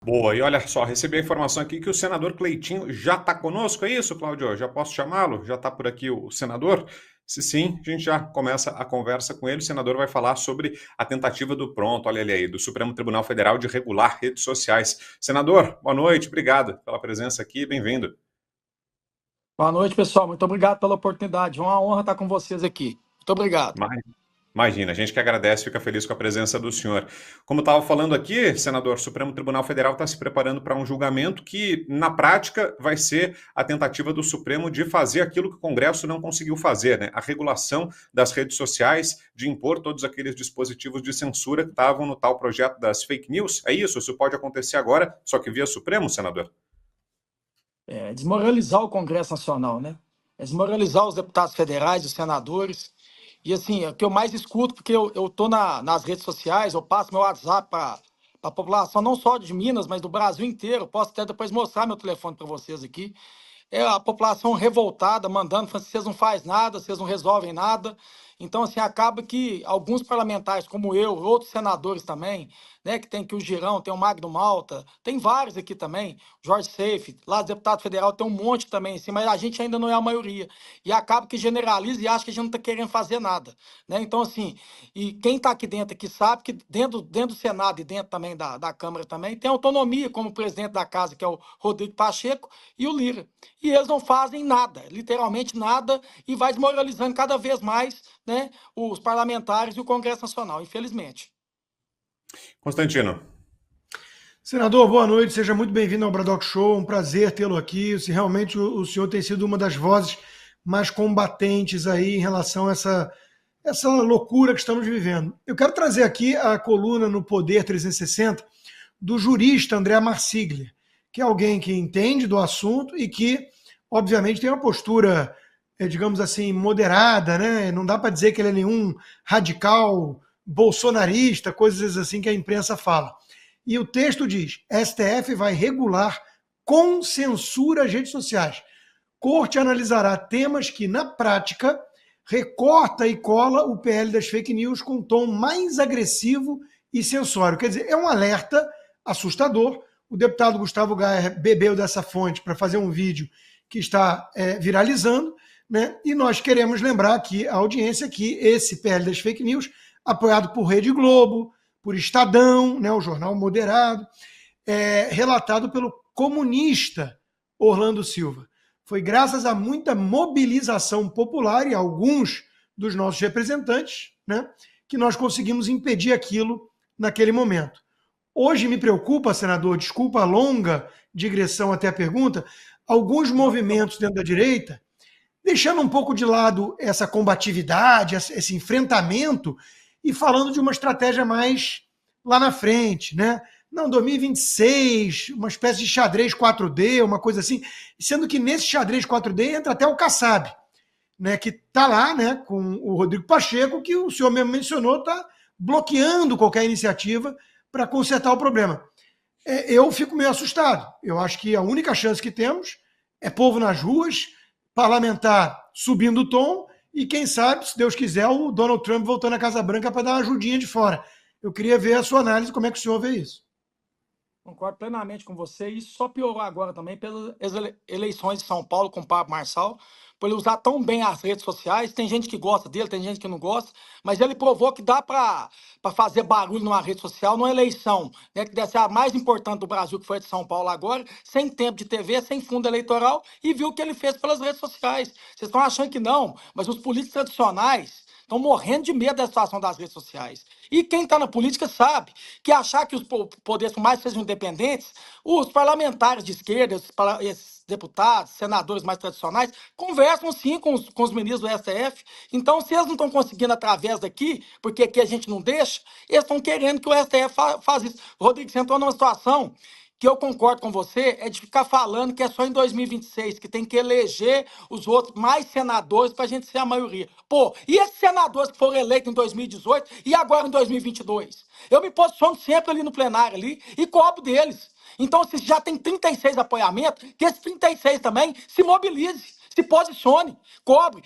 Boa, e olha só, recebi a informação aqui que o senador Cleitinho já está conosco, é isso, Cláudio? Já posso chamá-lo? Já está por aqui o senador? Se sim, a gente já começa a conversa com ele. O senador vai falar sobre a tentativa do pronto, olha ele aí, do Supremo Tribunal Federal de regular redes sociais. Senador, boa noite, obrigado pela presença aqui, bem-vindo. Boa noite, pessoal. Muito obrigado pela oportunidade. É uma honra estar com vocês aqui. Muito obrigado. Imagina, a gente que agradece, fica feliz com a presença do senhor. Como estava falando aqui, senador, o Supremo Tribunal Federal está se preparando para um julgamento que, na prática, vai ser a tentativa do Supremo de fazer aquilo que o Congresso não conseguiu fazer, né? A regulação das redes sociais, de impor todos aqueles dispositivos de censura que estavam no tal projeto das fake news. É isso? Isso pode acontecer agora, só que via Supremo, senador? Desmoralizar o Congresso Nacional, né? Desmoralizar os deputados federais, os senadores. E assim, é o que eu mais escuto, porque eu tô nas redes sociais, eu passo meu WhatsApp para a população, não só de Minas, mas do Brasil inteiro. Posso até depois mostrar meu telefone para vocês aqui. É a população revoltada, mandando, falando, vocês não fazem nada, vocês não resolvem nada. Então, assim, acaba que alguns parlamentares, como eu, outros senadores também, né, que tem aqui o Girão, tem o Magno Malta, tem vários aqui também, Jorge Seife, lá deputado federal tem um monte também, assim, mas a gente ainda não é a maioria. E acaba que generaliza e acha que a gente não está querendo fazer nada, né? Então, assim, e quem está aqui dentro aqui sabe que dentro do Senado e dentro também da Câmara também, tem autonomia, como o presidente da casa, que é o Rodrigo Pacheco, e o Lira. E eles não fazem nada, literalmente nada, e vai desmoralizando cada vez mais, né, os parlamentares e o Congresso Nacional, infelizmente. Constantino. Senador, boa noite, seja muito bem-vindo ao Bradock Show, um prazer tê-lo aqui. Se realmente o senhor tem sido uma das vozes mais combatentes aí em relação a essa loucura que estamos vivendo. Eu quero trazer aqui a coluna no Poder 360 do jurista André Marsiglia, que é alguém que entende do assunto e que, obviamente, tem uma postura, digamos assim, moderada, né? Não dá para dizer que ele é nenhum radical bolsonarista, coisas assim que a imprensa fala. E o texto diz: STF vai regular com censura as redes sociais. Corte analisará temas que, na prática, recorta e cola o PL das fake news com um tom mais agressivo e censório. Quer dizer, é um alerta assustador. O deputado Gustavo Gaia bebeu dessa fonte para fazer um vídeo que está viralizando, né? E nós queremos lembrar aqui a audiência que esse PL das fake news, apoiado por Rede Globo, por Estadão, né, o jornal moderado, relatado pelo comunista Orlando Silva. Foi graças a muita mobilização popular e alguns dos nossos representantes, né, que nós conseguimos impedir aquilo naquele momento. Hoje me preocupa, senador, desculpa a longa digressão até a pergunta, alguns movimentos dentro da direita, deixando um pouco de lado essa combatividade, esse enfrentamento, e falando de uma estratégia mais lá na frente, né? Não, 2026, uma espécie de xadrez 4D, uma coisa assim, sendo que nesse xadrez 4D entra até o Kassab, né, que está lá, né, com o Rodrigo Pacheco, que o senhor mesmo mencionou, está bloqueando qualquer iniciativa para consertar o problema. Eu fico meio assustado. Eu acho que a única chance que temos é povo nas ruas, parlamentar subindo o tom e, quem sabe, se Deus quiser, o Donald Trump voltando à Casa Branca para dar uma ajudinha de fora. Eu queria ver a sua análise, como é que o senhor vê isso. Concordo plenamente com você. E isso só piorou agora também pelas eleições de São Paulo com o Pablo Marçal, por ele usar tão bem as redes sociais. Tem gente que gosta dele, tem gente que não gosta, mas ele provou que dá para fazer barulho numa rede social, numa eleição, né, que deve ser a mais importante do Brasil, que foi a de São Paulo agora, sem tempo de TV, sem fundo eleitoral, e viu o que ele fez pelas redes sociais. Vocês estão achando que não, mas os políticos tradicionais estão morrendo de medo da situação das redes sociais. E quem está na política sabe que achar que os poderes, por mais que sejam independentes, os parlamentares de esquerda, esses deputados, senadores mais tradicionais, conversam sim com os ministros do STF. Então, se eles não estão conseguindo através daqui, porque aqui a gente não deixa, eles estão querendo que o STF faça isso. Rodrigo, você entrou numa situação que eu concordo com você, é de ficar falando que é só em 2026, que tem que eleger os outros mais senadores para a gente ser a maioria. Pô, e esses senadores que foram eleitos em 2018 e agora em 2022? Eu me posiciono sempre ali no plenário ali e cobro deles. Então, se já tem 36 apoiamentos, que esses 36 também se mobilize, se posicione, cobre.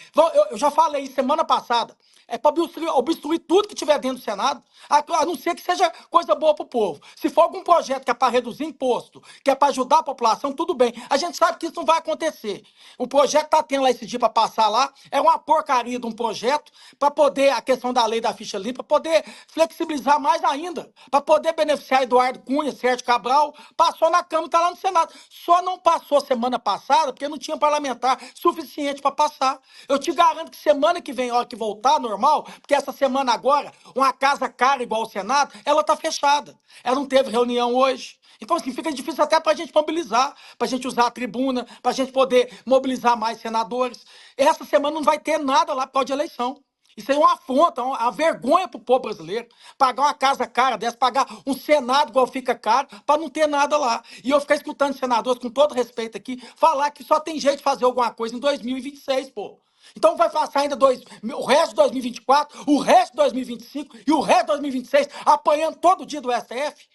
Eu já falei semana passada, É para obstruir tudo que tiver dentro do Senado, a não ser que seja coisa boa para o povo. Se for algum projeto que é para reduzir imposto, que é para ajudar a população, tudo bem. A gente sabe que isso não vai acontecer. O projeto está tendo lá esse dia para passar lá, é uma porcaria de um projeto para poder, a questão da lei da ficha limpa, para poder flexibilizar mais ainda, para poder beneficiar Eduardo Cunha, Sérgio Cabral, passou na Câmara e está lá no Senado. Só não passou semana passada porque não tinha parlamentar suficiente para passar. Eu te garanto que semana que vem, a hora que voltar normal, porque essa semana agora, uma casa cara igual o Senado, ela está fechada. Ela não teve reunião hoje. Então, assim, fica difícil até para a gente mobilizar, para a gente usar a tribuna, para a gente poder mobilizar mais senadores. Essa semana não vai ter nada lá por causa de eleição. Isso aí é uma afronta, uma vergonha para o povo brasileiro. Pagar uma casa cara dessa, pagar um Senado igual fica caro, para não ter nada lá. E eu ficar escutando senadores, com todo respeito aqui, falar que só tem jeito de fazer alguma coisa em 2026, pô. Então vai passar ainda o resto de 2024, o resto de 2025 e o resto de 2026 apanhando todo dia do STF.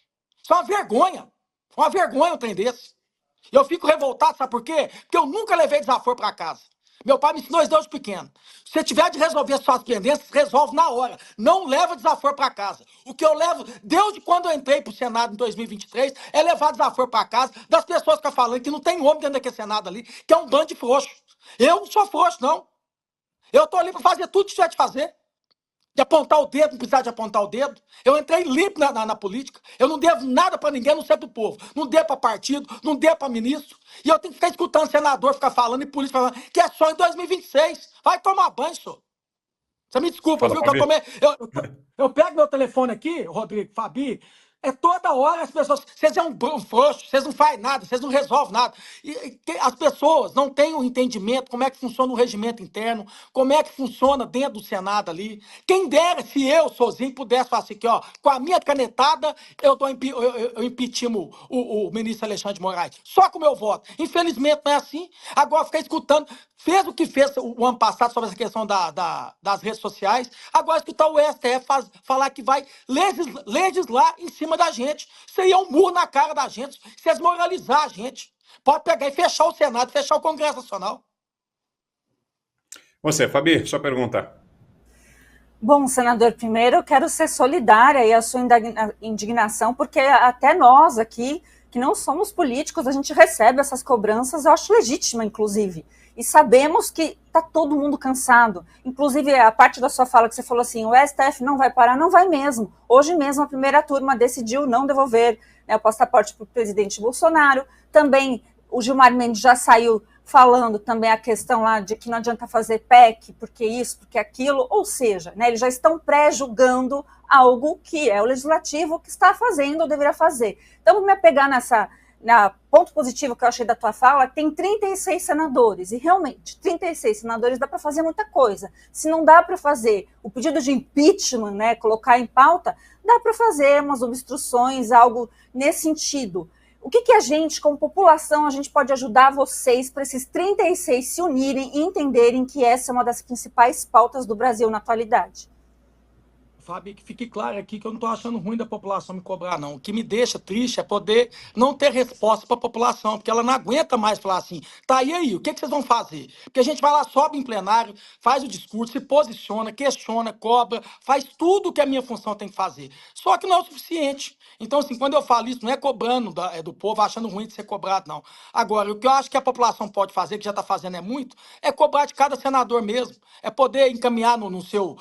Isso é uma vergonha um trem desse. E eu fico revoltado, sabe por quê? Porque eu nunca levei desaforo para casa. Meu pai me ensinou isso desde pequeno. Se você tiver de resolver as suas pendências, resolve na hora. Não leva desaforo para casa. O que eu levo, desde quando eu entrei para o Senado em 2023, é levar desaforo para casa das pessoas que estão falando que não tem homem dentro daquele Senado ali, que é um bando de frouxo. Eu não sou frouxo, não. Eu tô ali para fazer tudo que tiver de fazer. De apontar o dedo, não precisar de apontar o dedo. Eu entrei limpo na política. Eu não devo nada para ninguém, não sei pro povo. Não devo para partido, não devo para ministro. E eu tenho que ficar escutando senador ficar falando e polícia falando que é só em 2026. Vai tomar banho, senhor. Você me desculpa, Fala, viu? Que eu Fabi. tomei. Eu pego meu telefone aqui, Rodrigo, Fabi. É toda hora as pessoas. Vocês é um frouxo, vocês não fazem nada, vocês não resolvem nada. As pessoas não têm o entendimento como é que funciona o regimento interno, como é que funciona dentro do Senado ali. Quem dera se eu, sozinho, pudesse falar assim, que, ó, com a minha canetada, eu impeachmo o ministro Alexandre de Moraes. Só com o meu voto. Infelizmente não é assim. Agora ficar escutando. Fez o que fez o ano passado sobre essa questão das redes sociais. Agora escutar o STF falar que vai legislar em cima da gente. Isso aí é um murro na cara da gente. Isso é desmoralizar a gente. Pode pegar e fechar o Senado, fechar o Congresso Nacional. Você, Fabi, sua pergunta. Bom, senador, primeiro eu quero ser solidária e a sua indignação, porque até nós aqui, que não somos políticos, a gente recebe essas cobranças, eu acho legítima, inclusive. E sabemos que está todo mundo cansado. Inclusive, a parte da sua fala que você falou assim, o STF não vai parar, não vai mesmo. Hoje mesmo a primeira turma decidiu não devolver, né, o passaporte para o presidente Bolsonaro. Também o Gilmar Mendes já saiu falando também a questão lá de que não adianta fazer PEC, porque isso, porque aquilo, ou seja, né, eles já estão pré-julgando algo que é o legislativo que está fazendo ou deveria fazer. Então, vou me apegar na ponto positivo que eu achei da tua fala, tem 36 senadores, e realmente, 36 senadores dá para fazer muita coisa. Se não dá para fazer o pedido de impeachment, né, colocar em pauta, dá para fazer umas obstruções, algo nesse sentido. O que a gente, como população, a gente pode ajudar vocês para esses 36 se unirem e entenderem que essa é uma das principais pautas do Brasil na atualidade? Fábio, que fique claro aqui que eu não estou achando ruim da população me cobrar, não. O que me deixa triste é poder não ter resposta para a população, porque ela não aguenta mais falar assim, tá, e aí, o que vocês vão fazer? Porque a gente vai lá, sobe em plenário, faz o discurso, se posiciona, questiona, cobra, faz tudo o que a minha função tem que fazer. Só que não é o suficiente. Então, assim, quando eu falo isso, não é cobrando do povo, achando ruim de ser cobrado, não. Agora, o que eu acho que a população pode fazer, que já está fazendo é muito, é cobrar de cada senador mesmo. É poder encaminhar no seu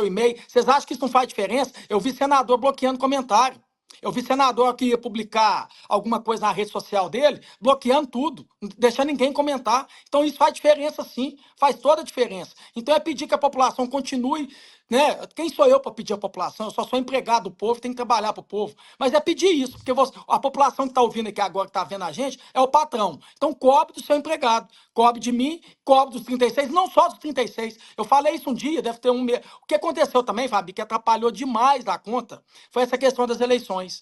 e-mail. Vocês acham que isso não faz diferença? Eu vi senador bloqueando comentário. Eu vi senador que ia publicar alguma coisa na rede social dele, bloqueando tudo, não deixando ninguém comentar. Então isso faz diferença sim, faz toda a diferença. Então é pedir que a população continue, né? Quem sou eu para pedir à população? Eu só sou empregado do povo, tenho que trabalhar para o povo. Mas é pedir isso, porque a população que está ouvindo aqui agora, que está vendo a gente, é o patrão. Então cobre do seu empregado, cobre de mim, cobre dos 36, não só dos 36. Eu falei isso um dia, deve ter um mês. O que aconteceu também, Fabi, que atrapalhou demais da conta, foi essa questão das eleições.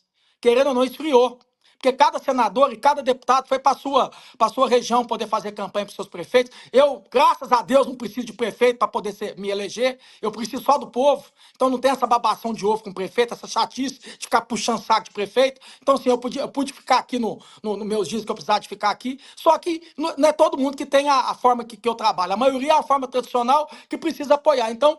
Querendo ou não, esfriou. Porque cada senador e cada deputado foi para a sua região poder fazer campanha para os seus prefeitos. Eu, graças a Deus, não preciso de prefeito para poder me eleger. Eu preciso só do povo. Então não tem essa babação de ovo com o prefeito, essa chatice de ficar puxando saco de prefeito. Então, assim, eu pude ficar aqui nos meus dias que eu precisava de ficar aqui. Só que não é todo mundo que tem a forma que eu trabalho. A maioria é a forma tradicional que precisa apoiar. Então,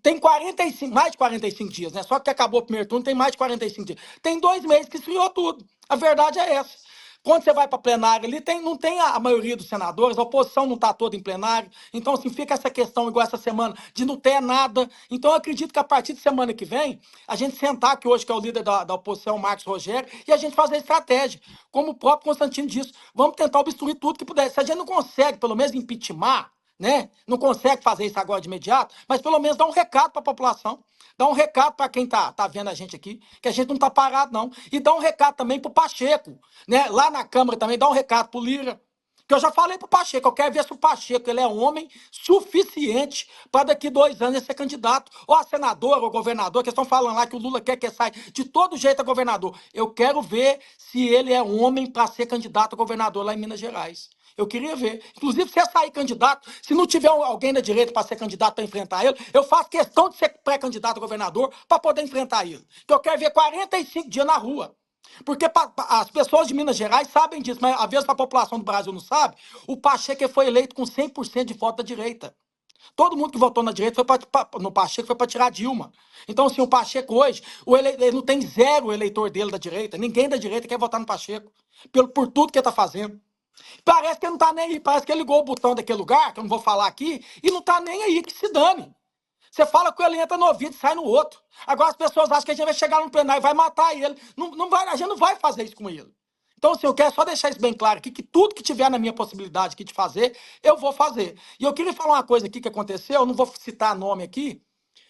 Tem 45, mais de 45 dias, né? Só que acabou o primeiro turno, tem mais de 45 dias. Tem 2 meses que esfriou tudo. A verdade é essa. Quando você vai para plenário ali, não tem a maioria dos senadores, a oposição não está toda em plenário. Então, assim, fica essa questão, igual essa semana, de não ter nada. Então, eu acredito que a partir de semana que vem, a gente sentar aqui hoje, que é o líder da oposição, Marcos Rogério, e a gente fazer a estratégia. Como o próprio Constantino disse, vamos tentar obstruir tudo que puder. Se a gente não consegue, pelo menos, impeachment, né? Não consegue fazer isso agora de imediato, mas pelo menos dá um recado para a população, dá um recado para quem tá vendo a gente aqui, que a gente não está parado, não. E dá um recado também para o Pacheco, né? Lá na Câmara também dá um recado para o Lira. Que eu já falei para o Pacheco, eu quero ver se o Pacheco ele é homem suficiente para daqui 2 anos ele ser candidato, ou a senadora, ou governador, que estão falando lá que o Lula quer que saia de todo jeito a governador. Eu quero ver se ele é homem para ser candidato a governador lá em Minas Gerais. Eu queria ver. Inclusive, se eu sair candidato, se não tiver alguém da direita para ser candidato para enfrentar ele, eu faço questão de ser pré-candidato a governador para poder enfrentar ele. Então, eu quero ver 45 dias na rua. Porque as pessoas de Minas Gerais sabem disso, mas às vezes a população do Brasil não sabe. O Pacheco foi eleito com 100% de voto da direita. Todo mundo que votou na direita no Pacheco foi para tirar a Dilma. Então, assim, o Pacheco hoje, ele não tem zero eleitor dele da direita. Ninguém da direita quer votar no Pacheco, por tudo que ele está fazendo. Parece que ele não tá nem aí, parece que ele ligou o botão daquele lugar, que eu não vou falar aqui, e não tá nem aí, que se dane. Você fala com ele, entra no ouvido e sai no outro. Agora as pessoas acham que a gente vai chegar no plenário e vai matar ele. Não vai, a gente não vai fazer isso com ele. Então, assim, eu quero só deixar isso bem claro aqui, que tudo que tiver na minha possibilidade aqui de fazer, eu vou fazer. E eu queria falar uma coisa aqui que aconteceu, eu não vou citar nome aqui,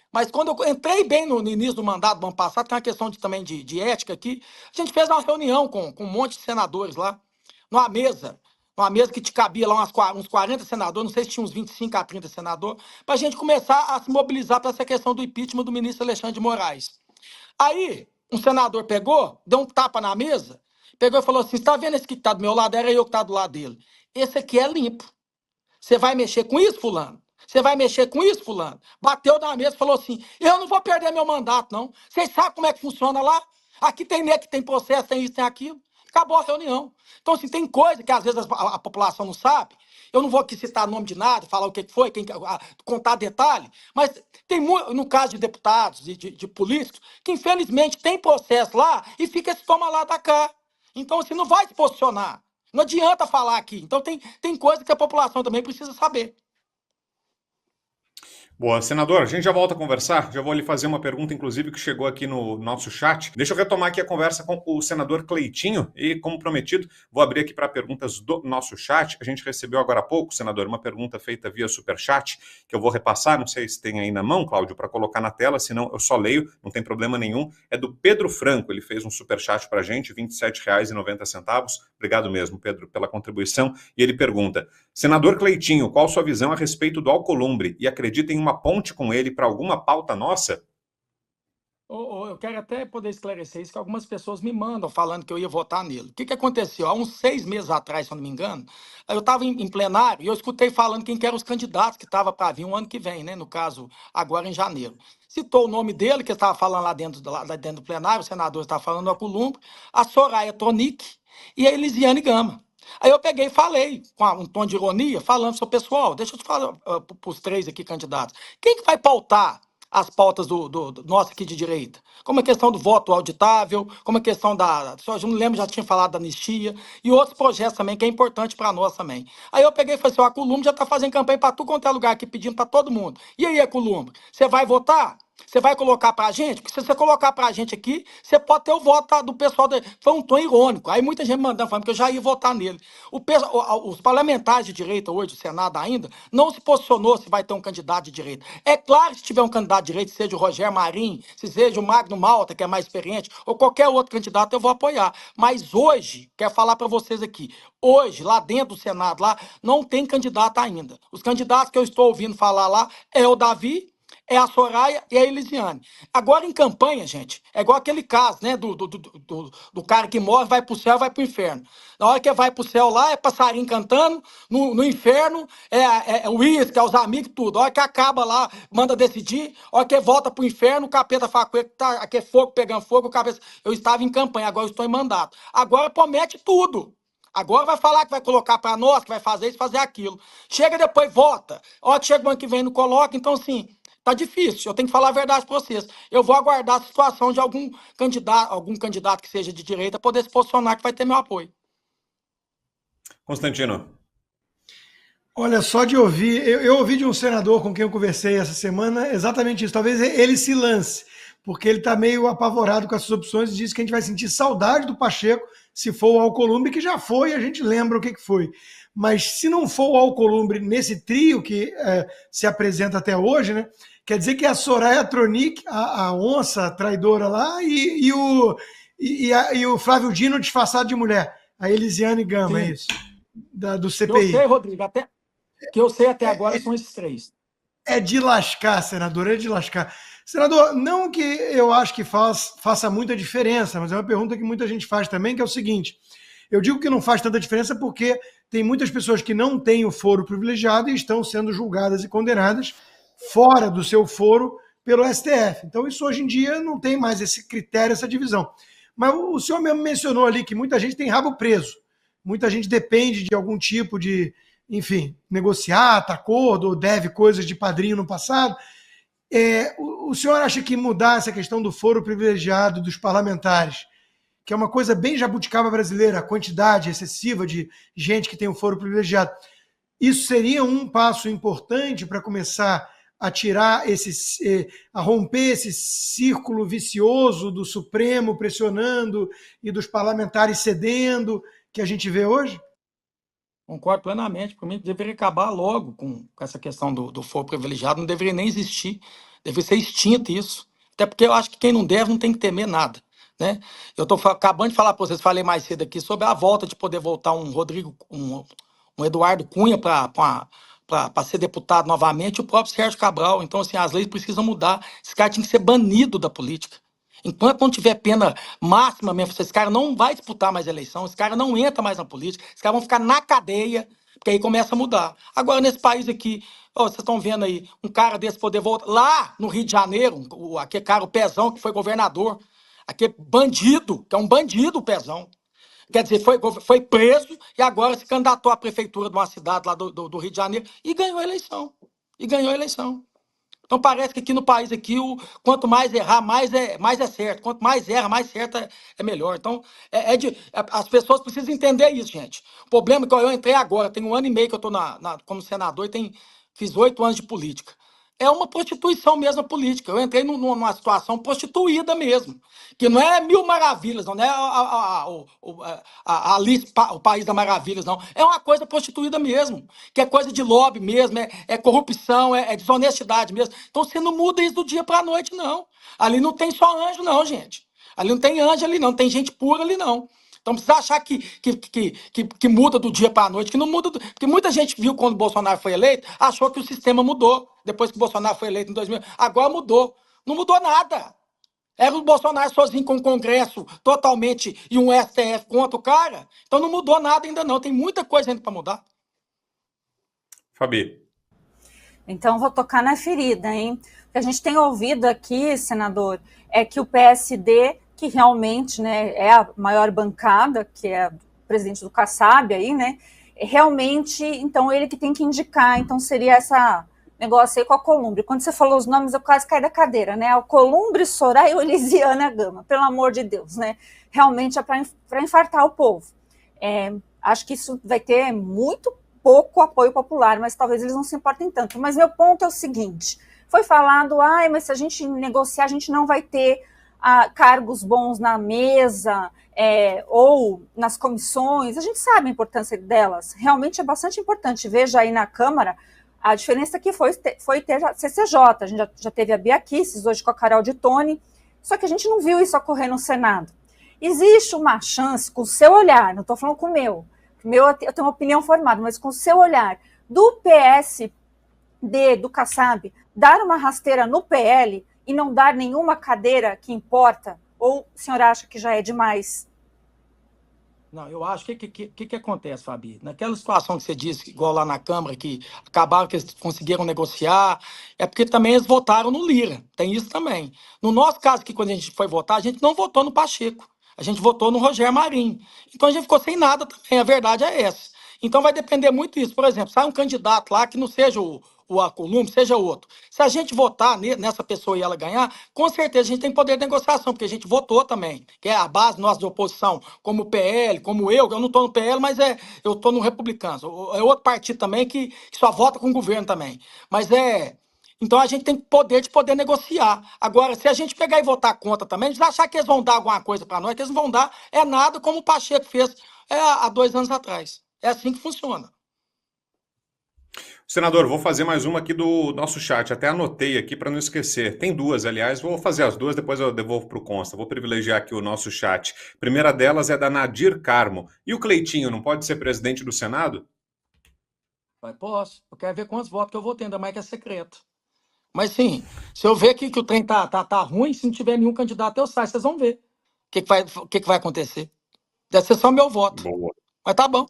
mas quando eu entrei bem no início do mandato do ano passado, que é uma questão também de ética aqui, a gente fez uma reunião com um monte de senadores lá, numa mesa, que te cabia lá uns 40 senadores, não sei se tinha uns 25 a 30 senadores, para a gente começar a se mobilizar para essa questão do impeachment do ministro Alexandre de Moraes. Aí, um senador pegou, deu um tapa na mesa, pegou e falou assim: você está vendo esse que está do meu lado? Era eu que estava do lado dele. Esse aqui é limpo. Você vai mexer com isso, fulano? Você vai mexer com isso, fulano? Bateu na mesa e falou assim: eu não vou perder meu mandato, não. Vocês sabem como é que funciona lá? Aqui tem que tem processo, tem isso, tem aquilo. Acabou a reunião. Então, assim, tem coisa que às vezes a população não sabe. Eu não vou aqui citar nome de nada, falar o que foi, contar detalhe, mas tem muito, no caso de deputados, de políticos, que infelizmente tem processo lá e fica esse toma lá da cá. Então, assim, não vai se posicionar. Não adianta falar aqui. Então, tem coisa que a população também precisa saber. Boa, senador, a gente já volta a conversar. Já vou lhe fazer uma pergunta, inclusive, que chegou aqui no nosso chat. Deixa eu retomar aqui a conversa com o senador Cleitinho e, como prometido, vou abrir aqui para perguntas do nosso chat. A gente recebeu agora há pouco, senador, uma pergunta feita via superchat, que eu vou repassar, não sei se tem aí na mão, Cláudio, para colocar na tela, senão eu só leio, não tem problema nenhum. É do Pedro Franco, ele fez um superchat para a gente, R$ 27,90. Obrigado mesmo, Pedro, pela contribuição. E ele pergunta: senador Cleitinho, qual sua visão a respeito do Alcolumbre e acredita em uma ponte com ele para alguma pauta nossa? Eu quero até poder esclarecer isso, que algumas pessoas me mandam falando que eu ia votar nele. O que aconteceu? Há uns 6 meses atrás, se eu não me engano, eu estava em plenário e eu escutei falando quem que eram os candidatos que estavam para vir um ano que vem, né? No caso, agora em janeiro. Citou o nome dele, que estava falando lá dentro do plenário, o senador estava falando do Alcolumbre, a Soraya Tronic e a Elisiane Gama. Aí eu peguei e falei, com um tom de ironia, falando: seu pessoal, deixa eu te falar para os 3 aqui candidatos, quem que vai pautar as pautas do nosso aqui de direita? Como a questão do voto auditável, como a questão eu não lembro, já tinha falado da anistia, e outros projetos também, que é importante para nós também. Aí eu peguei e falei assim: o Alcolumbre já está fazendo campanha para tudo quanto é lugar aqui, pedindo para todo mundo. E aí, Alcolumbre, você vai votar? Você vai colocar pra gente? Porque se você colocar pra gente aqui, você pode ter o voto do pessoal. Foi um tom irônico. Aí muita gente mandando, falando que eu já ia votar nele. Os parlamentares de direita hoje, o Senado ainda, não se posicionou se vai ter um candidato de direita. É claro que se tiver um candidato de direita, seja o Rogério Marinho, se seja o Magno Malta, que é mais experiente, ou qualquer outro candidato, eu vou apoiar. Mas hoje, quero falar para vocês aqui, hoje, lá dentro do Senado, lá, não tem candidato ainda. Os candidatos que eu estou ouvindo falar lá é o Davi, é a Soraya e a Elisiane. Agora, em campanha, gente, é igual aquele caso, né, do cara que morre, vai pro céu, vai pro inferno. Na hora que vai pro céu lá, é passarinho cantando, no inferno é uísque, é os amigos, tudo. A hora que acaba lá, manda decidir, a hora que volta pro inferno, o capeta fala com ele, tá, aqui é fogo pegando fogo, o capeta... Eu estava em campanha, agora eu estou em mandato. Agora promete tudo. Agora vai falar que vai colocar para nós, que vai fazer isso, fazer aquilo. Chega depois, vota. A hora que chega o ano que vem, não coloca. Então, assim, tá difícil. Eu tenho que falar a verdade para vocês. Eu vou aguardar a situação de algum candidato que seja de direita poder se posicionar que vai ter meu apoio. Constantino. Olha, só de ouvir, eu ouvi de um senador com quem eu conversei essa semana exatamente isso. Talvez ele se lance, porque ele está meio apavorado com essas opções e disse que a gente vai sentir saudade do Pacheco se for o Alcolumbre, que já foi, a gente lembra o que foi. Mas se não for o Alcolumbre nesse trio que se apresenta até hoje, né? Quer dizer que é a Soraya Tronic, a onça traidora lá, e o Flávio Dino disfarçado de mulher, a Elisiane Gama, é isso? Do CPI. Eu sei, Rodrigo, que eu sei até agora são esses três. É de lascar, senador, é de lascar. Senador, não que eu acho que faça muita diferença, mas é uma pergunta que muita gente faz também, que é o seguinte: eu digo que não faz tanta diferença porque tem muitas pessoas que não têm o foro privilegiado e estão sendo julgadas e condenadas fora do seu foro pelo STF. Então isso hoje em dia não tem mais esse critério, essa divisão. Mas o senhor mesmo mencionou ali que muita gente tem rabo preso, muita gente depende de algum tipo de, enfim, negociata, acordo, ou deve coisas de padrinho no passado. O senhor acha que mudar essa questão do foro privilegiado dos parlamentares, que é uma coisa bem jabuticaba brasileira, a quantidade excessiva de gente que tem o foro privilegiado, isso seria um passo importante para começar a tirar a romper esse círculo vicioso do Supremo pressionando e dos parlamentares cedendo que a gente vê hoje? Concordo plenamente. Para mim, deveria acabar logo com essa questão do foro privilegiado. Não deveria nem existir. Deveria ser extinto isso. Até porque eu acho que quem não deve não tem que temer nada. Né? Eu estou acabando de falar para vocês, falei mais cedo aqui, sobre a volta de poder voltar um Eduardo Cunha para ser deputado novamente, e o próprio Sérgio Cabral. Então, assim, as leis precisam mudar. Esse cara tinha que ser banido da política. Enquanto não tiver pena máxima mesmo, esse cara não vai disputar mais eleição, esse cara não entra mais na política, esses caras vão ficar na cadeia, porque aí começa a mudar. Agora, nesse país aqui, vocês estão vendo aí, um cara desse poder voltar. Lá no Rio de Janeiro, aquele cara, o Pezão, que foi governador, aquele bandido, que é um bandido, o Pezão. Quer dizer, foi preso e agora se candidatou à prefeitura de uma cidade lá do Rio de Janeiro e ganhou a eleição. Então parece que aqui no país, quanto mais errar, mais é certo. Quanto mais erra, mais certo é melhor. Então, as pessoas precisam entender isso, gente. O problema é que eu entrei agora, tem 1 ano e meio que eu estou como senador e fiz 8 anos de política. É uma prostituição mesmo a política. Eu entrei numa situação prostituída mesmo. Que não é mil maravilhas, não é Alice, o País das Maravilhas, não. É uma coisa prostituída mesmo. Que é coisa de lobby mesmo, é corrupção, é desonestidade mesmo. Então você não muda isso do dia para a noite, não. Ali não tem só anjo, não, gente. Ali não tem anjo ali, não. Tem gente pura ali, não. Então precisa achar que muda do dia para a noite, que não muda. Porque muita gente viu quando o Bolsonaro foi eleito, achou que o sistema mudou. Depois que o Bolsonaro foi eleito em 2000. Agora mudou. Não mudou nada. Era o Bolsonaro sozinho com o Congresso totalmente e um STF contra o cara. Então não mudou nada ainda não. Tem muita coisa ainda para mudar. Fabi. Então vou tocar na ferida, hein? O que a gente tem ouvido aqui, senador, é que o PSD, que realmente, né, é a maior bancada, que é o presidente do Kassab aí, né? Realmente, então ele que tem que indicar. Então seria essa negócio aí com a Alcolumbre. Quando você falou os nomes, eu quase caí da cadeira, né? Alcolumbre, Soraya e Elisiane Gama, pelo amor de Deus, né? Realmente é para infartar o povo. Acho que isso vai ter muito pouco apoio popular, mas talvez eles não se importem tanto. Mas meu ponto é o seguinte, foi falado, mas se a gente negociar, a gente não vai ter cargos bons na mesa ou nas comissões. A gente sabe a importância delas, realmente é bastante importante. Veja aí na Câmara, a diferença que foi ter a CCJ, a gente já teve a Bia Kicis, hoje com a Carol de Tone, só que a gente não viu isso ocorrer no Senado. Existe uma chance, com o seu olhar, não estou falando com o meu, eu tenho uma opinião formada, mas com o seu olhar, do PSD, do Kassab, dar uma rasteira no PL e não dar nenhuma cadeira que importa? Ou o senhor acha que já é demais? Não, eu acho que acontece, Fabi? Naquela situação que você disse, igual lá na Câmara, que acabaram que eles conseguiram negociar, é porque também eles votaram no Lira, tem isso também. No nosso caso aqui, quando a gente foi votar, a gente não votou no Pacheco, a gente votou no Rogério Marinho. Então a gente ficou sem nada também, a verdade é essa. Então vai depender muito disso. Por exemplo, sai um candidato lá que não seja o o Alcolumbre, seja outro. Se a gente votar nessa pessoa e ela ganhar, com certeza a gente tem poder de negociação, porque a gente votou também, que é a base nossa de oposição, como o PL, como eu não estou no PL, mas eu estou no Republicanos. É outro partido também que só vota com o governo também. Mas então a gente tem poder de poder negociar. Agora, se a gente pegar e votar contra também, eles achar que eles vão dar alguma coisa para nós, que eles não vão dar nada como o Pacheco fez há 2 anos atrás. É assim que funciona. Senador, vou fazer mais uma aqui do nosso chat. Até anotei aqui para não esquecer. Tem duas, aliás. Vou fazer as duas, depois eu devolvo para o Consta. Vou privilegiar aqui o nosso chat. A primeira delas é da Nadir Carmo. E o Cleitinho não pode ser presidente do Senado? Posso. Eu quero ver quantos votos que eu vou ter, ainda mais que é secreto. Mas sim, se eu ver que o trem tá ruim, se não tiver nenhum candidato, eu saio. Vocês vão ver o que vai acontecer. Deve ser só meu voto. Boa. Mas tá bom.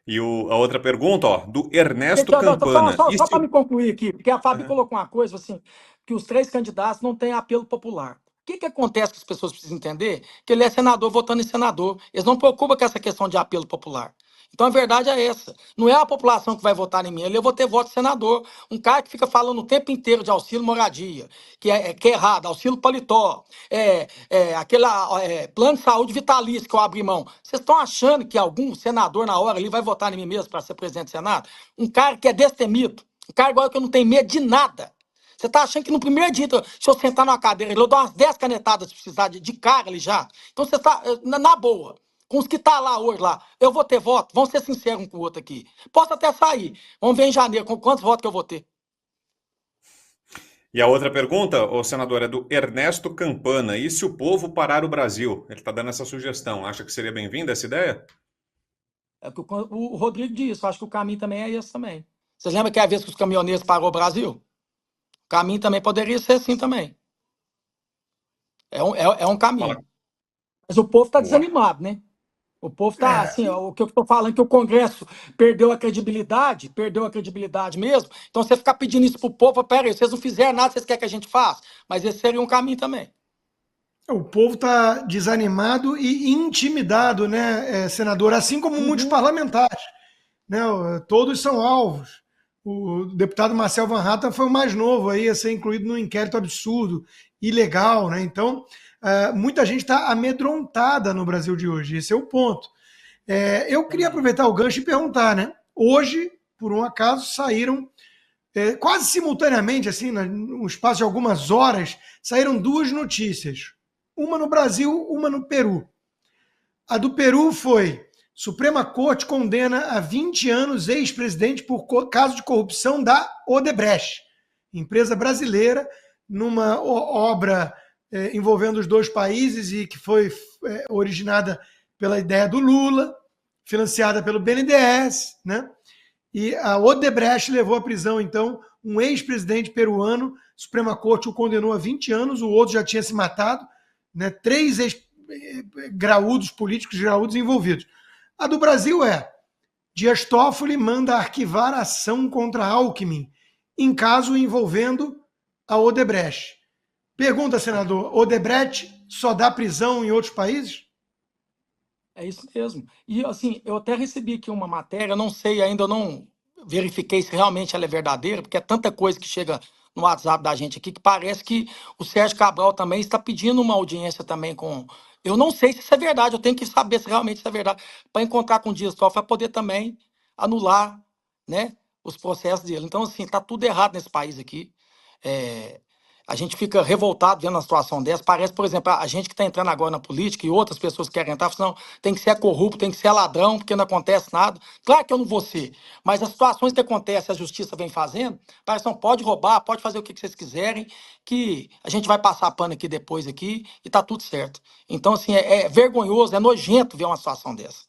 E a outra pergunta, ó, do Ernesto Campana. Só para me concluir aqui, porque a Fabi colocou uma coisa assim, que os 3 candidatos não têm apelo popular. O que acontece que as pessoas precisam entender? Que ele é senador votando em senador. Eles não preocupam com essa questão de apelo popular. Então a verdade é essa. Não é a população que vai votar em mim, eu vou ter voto de senador. Um cara que fica falando o tempo inteiro de auxílio moradia, que é errado, auxílio paletó, plano de saúde vitalício que eu abri mão. Vocês estão achando que algum senador na hora ali vai votar em mim mesmo para ser presidente do Senado? Um cara que é destemido, um cara igual que eu não tenho medo de nada. Você está achando que no primeiro dia, se eu sentar numa cadeira, eu dou umas 10 canetadas se precisar de cara ali já? Então você está, na boa, com os que tá lá hoje lá, eu vou ter voto? Vamos ser sinceros um com o outro aqui. Posso até sair. Vamos ver em janeiro com quantos votos que eu vou ter. E a outra pergunta, ô senador, é do Ernesto Campana. E se o povo parar o Brasil? Ele está dando essa sugestão. Acha que seria bem-vinda essa ideia? É o que o Rodrigo disse. Eu acho que o caminho também é esse também. Vocês lembram que é a vez que os caminhoneiros parou o Brasil? O caminho também poderia ser assim também. É um caminho. Fala. Mas o povo está desanimado, né? O povo está assim, o que eu estou falando, que o Congresso perdeu a credibilidade mesmo. Então você ficar pedindo isso para o povo, peraí, vocês não fizeram nada, vocês querem que a gente faça? Mas esse seria um caminho também. O povo está desanimado e intimidado, né, senador? Assim como muitos parlamentares, né? Todos são alvos. O deputado Marcel Van Hatten foi o mais novo aí a ser incluído num inquérito absurdo, ilegal, né? Então, muita gente está amedrontada no Brasil de hoje. Esse é o ponto. Eu queria aproveitar o gancho e perguntar, né? Hoje, por um acaso, saíram quase simultaneamente, assim, no espaço de algumas horas, saíram 2 notícias. Uma no Brasil, uma no Peru. A do Peru foi: Suprema Corte condena a 20 anos ex-presidente por caso de corrupção da Odebrecht, empresa brasileira, numa obra envolvendo os 2 países e que foi originada pela ideia do Lula, financiada pelo BNDES, né? E a Odebrecht levou à prisão, então, um ex-presidente peruano. A Suprema Corte o condenou a 20 anos, o outro já tinha se matado, né? 3 ex-graúdos, políticos graúdos envolvidos. A do Brasil é: Dias Toffoli manda arquivar a ação contra Alckmin em caso envolvendo a Odebrecht. Pergunta, senador, Odebrecht só dá prisão em outros países? É isso mesmo. E assim, eu até recebi aqui uma matéria, não sei ainda, eu não verifiquei se realmente ela é verdadeira, porque é tanta coisa que chega no WhatsApp da gente aqui que parece que o Sérgio Cabral também está pedindo uma audiência também com... Eu não sei se isso é verdade, eu tenho que saber se realmente isso é verdade, para encontrar com o Dias Toffoli, para poder também anular, né, os processos dele. Então, assim, está tudo errado nesse país aqui. A gente fica revoltado vendo uma situação dessa. Parece, por exemplo, a gente que está entrando agora na política e outras pessoas que querem entrar, falam, não, tem que ser corrupto, tem que ser ladrão, porque não acontece nada. Claro que eu não vou ser, mas as situações que acontecem, a justiça vem fazendo, parece que não pode roubar, pode fazer o que vocês quiserem, que a gente vai passar pano aqui depois aqui e tá tudo certo. Então, assim, é vergonhoso, é nojento ver uma situação dessa.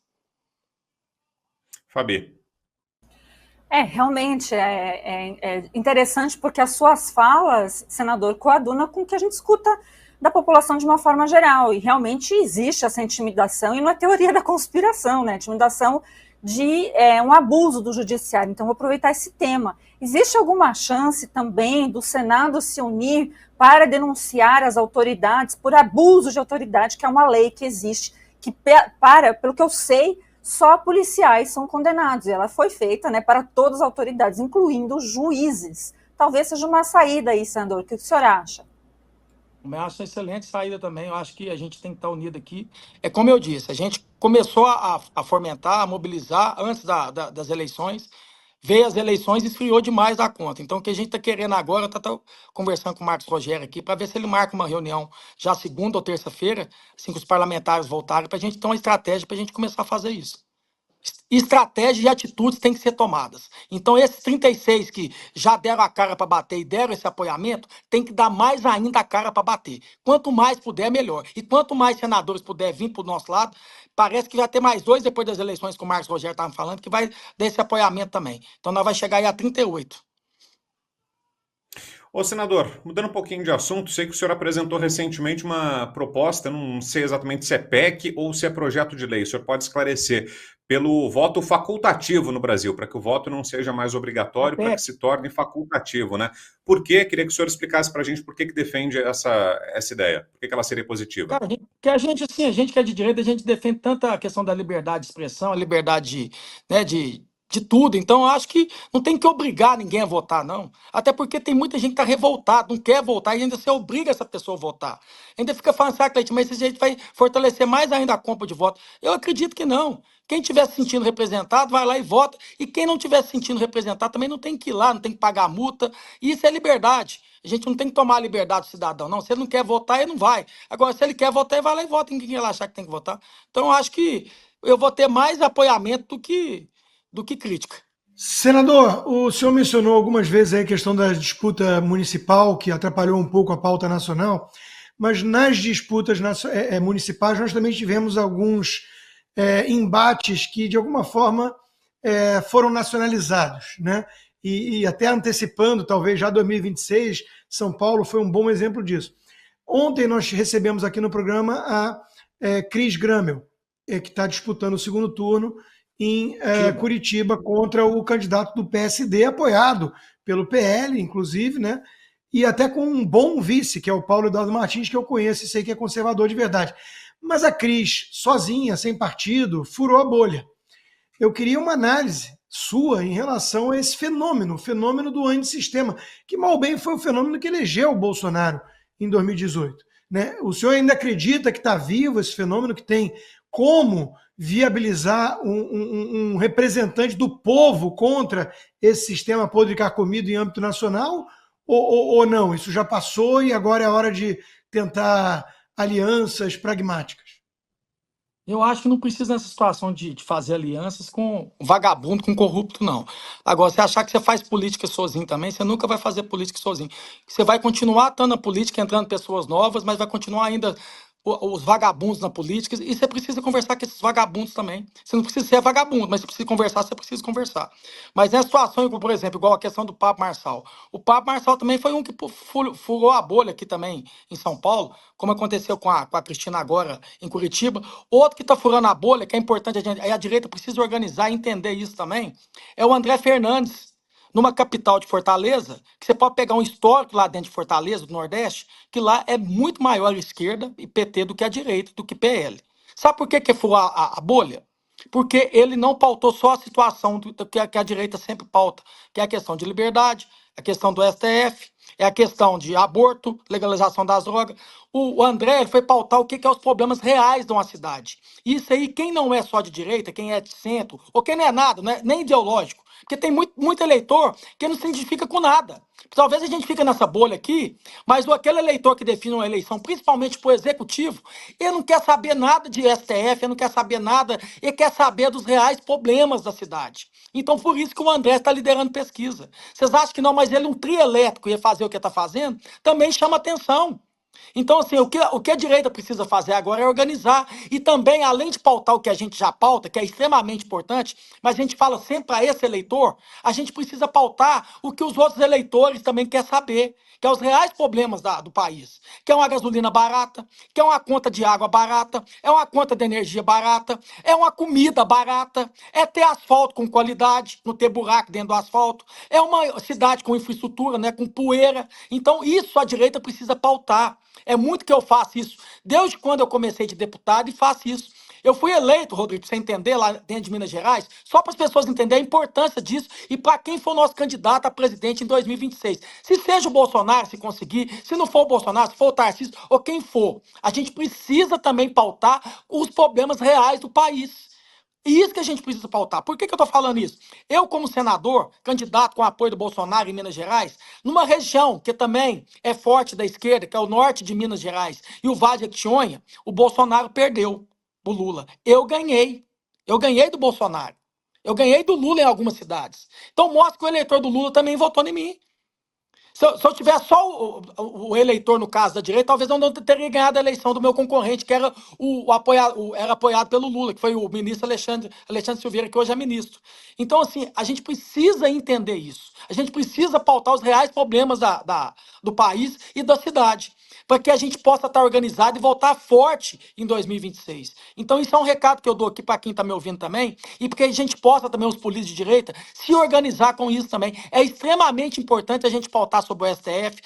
Fabi. Realmente é interessante porque as suas falas, senador, coadunam com o que a gente escuta da população de uma forma geral, e realmente existe essa intimidação, e não é teoria da conspiração, né? Intimidação de um abuso do judiciário. Então, vou aproveitar esse tema. Existe alguma chance também do Senado se unir para denunciar as autoridades por abuso de autoridade, que é uma lei que existe, que, pelo que eu sei, só policiais são condenados. E ela foi feita, né, para todas as autoridades, incluindo juízes. Talvez seja uma saída aí, senador. O que o senhor acha? Eu acho uma excelente saída também. Eu acho que a gente tem que estar unido aqui. É como eu disse, a gente começou a fomentar, a mobilizar antes das eleições, veio as eleições e esfriou demais da conta. Então, o que a gente está querendo agora, tá conversando com o Marcos Rogério aqui, para ver se ele marca uma reunião já segunda ou terça-feira, assim que os parlamentares voltarem, para a gente ter uma estratégia para a gente começar a fazer isso. Estratégia e atitudes têm que ser tomadas. Então, esses 36 que já deram a cara para bater e deram esse apoiamento, tem que dar mais ainda a cara para bater. Quanto mais puder, melhor. E quanto mais senadores puder vir para o nosso lado, parece que vai ter mais 2 depois das eleições que o Marcos Rogério estava falando, que vai dar esse apoiamento também. Então, nós vamos chegar aí a 38. Ô, senador, mudando um pouquinho de assunto, sei que o senhor apresentou recentemente uma proposta, não sei exatamente se é PEC ou se é projeto de lei, o senhor pode esclarecer, pelo voto facultativo no Brasil, para que o voto não seja mais obrigatório, para que se torne facultativo, né? Por quê? Queria que o senhor explicasse para a gente por que defende essa ideia, por que ela seria positiva. Cara, a gente, assim, a gente que é de direita, a gente defende tanto a questão da liberdade de expressão, a liberdade, né, de tudo. Então, eu acho que não tem que obrigar ninguém a votar, não. Até porque tem muita gente que está revoltada, não quer votar, e ainda você obriga essa pessoa a votar. Ainda fica falando, sabe, Cleiton, mas esse jeito vai fortalecer mais ainda a compra de voto. Eu acredito que não. Quem estiver se sentindo representado, vai lá e vota. E quem não estiver se sentindo representado, também não tem que ir lá, não tem que pagar multa. E isso é liberdade. A gente não tem que tomar a liberdade do cidadão, não. Se ele não quer votar, ele não vai. Agora, se ele quer votar, ele vai lá e vota em quem ele achar que tem que votar. Então, eu acho que eu vou ter mais apoiamento do que crítica. Senador, o senhor mencionou algumas vezes aí a questão da disputa municipal, que atrapalhou um pouco a pauta nacional, mas nas disputas municipais nós também tivemos alguns embates que, de alguma forma, foram nacionalizados, né? E até antecipando, talvez já 2026, São Paulo foi um bom exemplo disso. Ontem nós recebemos aqui no programa a Cris Grammel, que está disputando o segundo turno em Curitiba contra o candidato do PSD, apoiado pelo PL, inclusive, né? E até com um bom vice, que é o Paulo Eduardo Martins, que eu conheço e sei que é conservador de verdade. Mas a Cris, sozinha, sem partido, furou a bolha. Eu queria uma análise sua em relação a esse fenômeno, o fenômeno do antissistema, que mal bem foi o fenômeno que elegeu o Bolsonaro em 2018. Né? O senhor ainda acredita que está vivo esse fenômeno, que tem como viabilizar um representante do povo contra esse sistema podre carcomido em âmbito nacional? Ou não? Isso já passou e agora é a hora de tentar alianças pragmáticas? Eu acho que não precisa nessa situação de fazer alianças com vagabundo, com corrupto, não. Agora, você achar que você faz política sozinho também, você nunca vai fazer política sozinho. Você vai continuar estando na política, entrando pessoas novas, mas vai continuar ainda os vagabundos na política, e você precisa conversar com esses vagabundos também. Você não precisa ser vagabundo, mas você precisa conversar, você precisa conversar. Mas nessa situação, por exemplo, igual a questão do Pablo Marçal. O Pablo Marçal também foi um que furou a bolha aqui também em São Paulo, como aconteceu com a Cristina agora em Curitiba. Outro que está furando a bolha, que é importante, a direita precisa organizar e entender isso também, é o André Fernandes, numa capital de Fortaleza, que você pode pegar um histórico lá dentro de Fortaleza, do Nordeste, que lá é muito maior a esquerda e PT do que a direita, do que PL. Sabe por que furou a bolha? Porque ele não pautou só a situação que a direita sempre pauta, que é a questão de liberdade, a questão do STF, é a questão de aborto, legalização das drogas. O André foi pautar o que é os problemas reais de uma cidade. Isso aí, quem não é só de direita, quem é de centro, ou quem não é nada, não é nem ideológico, porque tem muito eleitor que não se identifica com nada. Talvez a gente fique nessa bolha aqui, mas aquele eleitor que define uma eleição, principalmente para o executivo, ele não quer saber nada de STF, ele não quer saber nada, ele quer saber dos reais problemas da cidade. Então, por isso que o André está liderando pesquisa. Vocês acham que não, mas ele, um trio elétrico, ia fazer o que está fazendo, também chama atenção. Então, assim, o que a direita precisa fazer agora é organizar. E também, além de pautar o que a gente já pauta, que é extremamente importante, mas a gente fala sempre para esse eleitor, a gente precisa pautar o que os outros eleitores também querem saber, que é os reais problemas do país. Que é uma gasolina barata, que é uma conta de água barata, é uma conta de energia barata, é uma comida barata, é ter asfalto com qualidade, não ter buraco dentro do asfalto, é uma cidade com infraestrutura, né, com poeira. Então, isso a direita precisa pautar. É muito que eu faço isso. Desde quando eu comecei de deputado e faço isso. Eu fui eleito, Rodrigo, pra você entender, lá dentro de Minas Gerais, só para as pessoas entenderem a importância disso e para quem for nosso candidato a presidente em 2026. Se seja o Bolsonaro, se conseguir, se não for o Bolsonaro, se for o Tarcísio ou quem for, a gente precisa também pautar os problemas reais do país. E isso que a gente precisa pautar. Por que eu estou falando isso? Eu, como senador, candidato com apoio do Bolsonaro em Minas Gerais, numa região que também é forte da esquerda, que é o norte de Minas Gerais, e o Vale de Jequitinhonha, o Bolsonaro perdeu o Lula. Eu ganhei. Eu ganhei do Bolsonaro. Eu ganhei do Lula em algumas cidades. Então mostra que o eleitor do Lula também votou em mim. Se eu tivesse só o eleitor, no caso da direita, talvez eu não teria ganhado a eleição do meu concorrente, que era era apoiado pelo Lula, que foi o ministro Alexandre Silveira, que hoje é ministro. Então, assim, a gente precisa entender isso. A gente precisa pautar os reais problemas do país e da cidade, para que a gente possa estar organizado e voltar forte em 2026. Então, isso é um recado que eu dou aqui para quem está me ouvindo também, e para que a gente possa também, os políticos de direita, se organizar com isso também. É extremamente importante a gente pautar sobre o STF,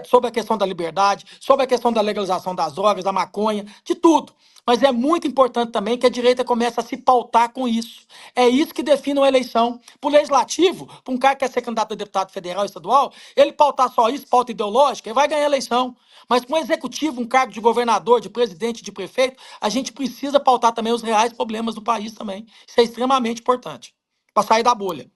sobre a questão da liberdade, sobre a questão da legalização das drogas, da maconha, de tudo. Mas é muito importante também que a direita comece a se pautar com isso. É isso que define uma eleição. Para o legislativo, para um cara que quer ser candidato a deputado federal e estadual, ele pautar só isso, pauta ideológica, ele vai ganhar a eleição. Mas para um executivo, um cargo de governador, de presidente, de prefeito, a gente precisa pautar também os reais problemas do país também. Isso é extremamente importante, para sair da bolha.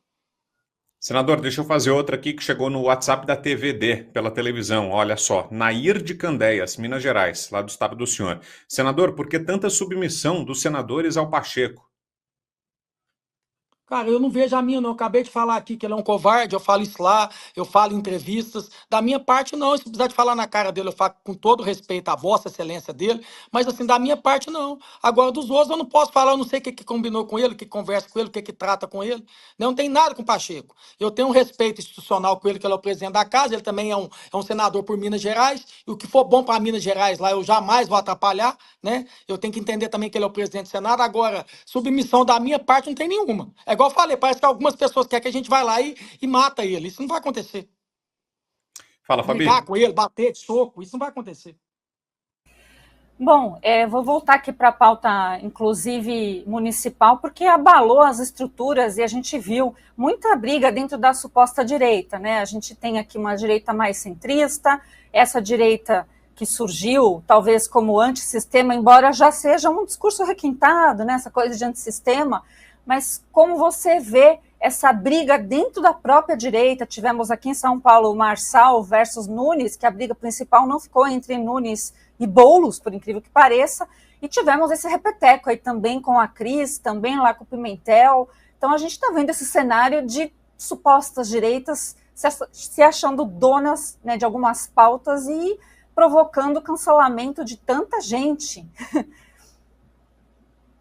Senador, deixa eu fazer outra aqui que chegou no WhatsApp da TVD, pela televisão. Olha só, Nair de Candeias, Minas Gerais, lá do estado do senhor. Senador, por que tanta submissão dos senadores ao Pacheco? Cara, eu não vejo a minha, não. Eu acabei de falar aqui que ele é um covarde, eu falo isso lá, eu falo em entrevistas. Da minha parte, não. Se precisar de falar na cara dele, eu falo com todo respeito à vossa excelência dele, mas assim, da minha parte, não. Agora, dos outros, eu não posso falar, eu não sei o que, que combinou com ele, o que conversa com ele, o que, que trata com ele. Não tem nada com o Pacheco. Eu tenho um respeito institucional com ele, que ele é o presidente da casa, ele também é um senador por Minas Gerais, e o que for bom para Minas Gerais lá, eu jamais vou atrapalhar, né? Eu tenho que entender também que ele é o presidente do Senado. Agora, submissão da minha parte não tem nenhuma. É igual eu falei, parece que algumas pessoas querem que a gente vá lá e mata ele. Isso não vai acontecer. Fala, Fabi. Brigar com ele, bater de soco, isso não vai acontecer. Bom, vou voltar aqui para a pauta, inclusive municipal, porque abalou as estruturas e a gente viu muita briga dentro da suposta direita, né? A gente tem aqui uma direita mais centrista, essa direita que surgiu talvez como antissistema, embora já seja um discurso requintado, né? Essa coisa de antissistema, mas como você vê essa briga dentro da própria direita? Tivemos aqui em São Paulo o Marçal versus Nunes, que a briga principal não ficou entre Nunes e Boulos, por incrível que pareça, e tivemos esse repeteco aí também com a Cris, também lá com o Pimentel. Então a gente está vendo esse cenário de supostas direitas se achando donas, né, de algumas pautas e provocando o cancelamento de tanta gente.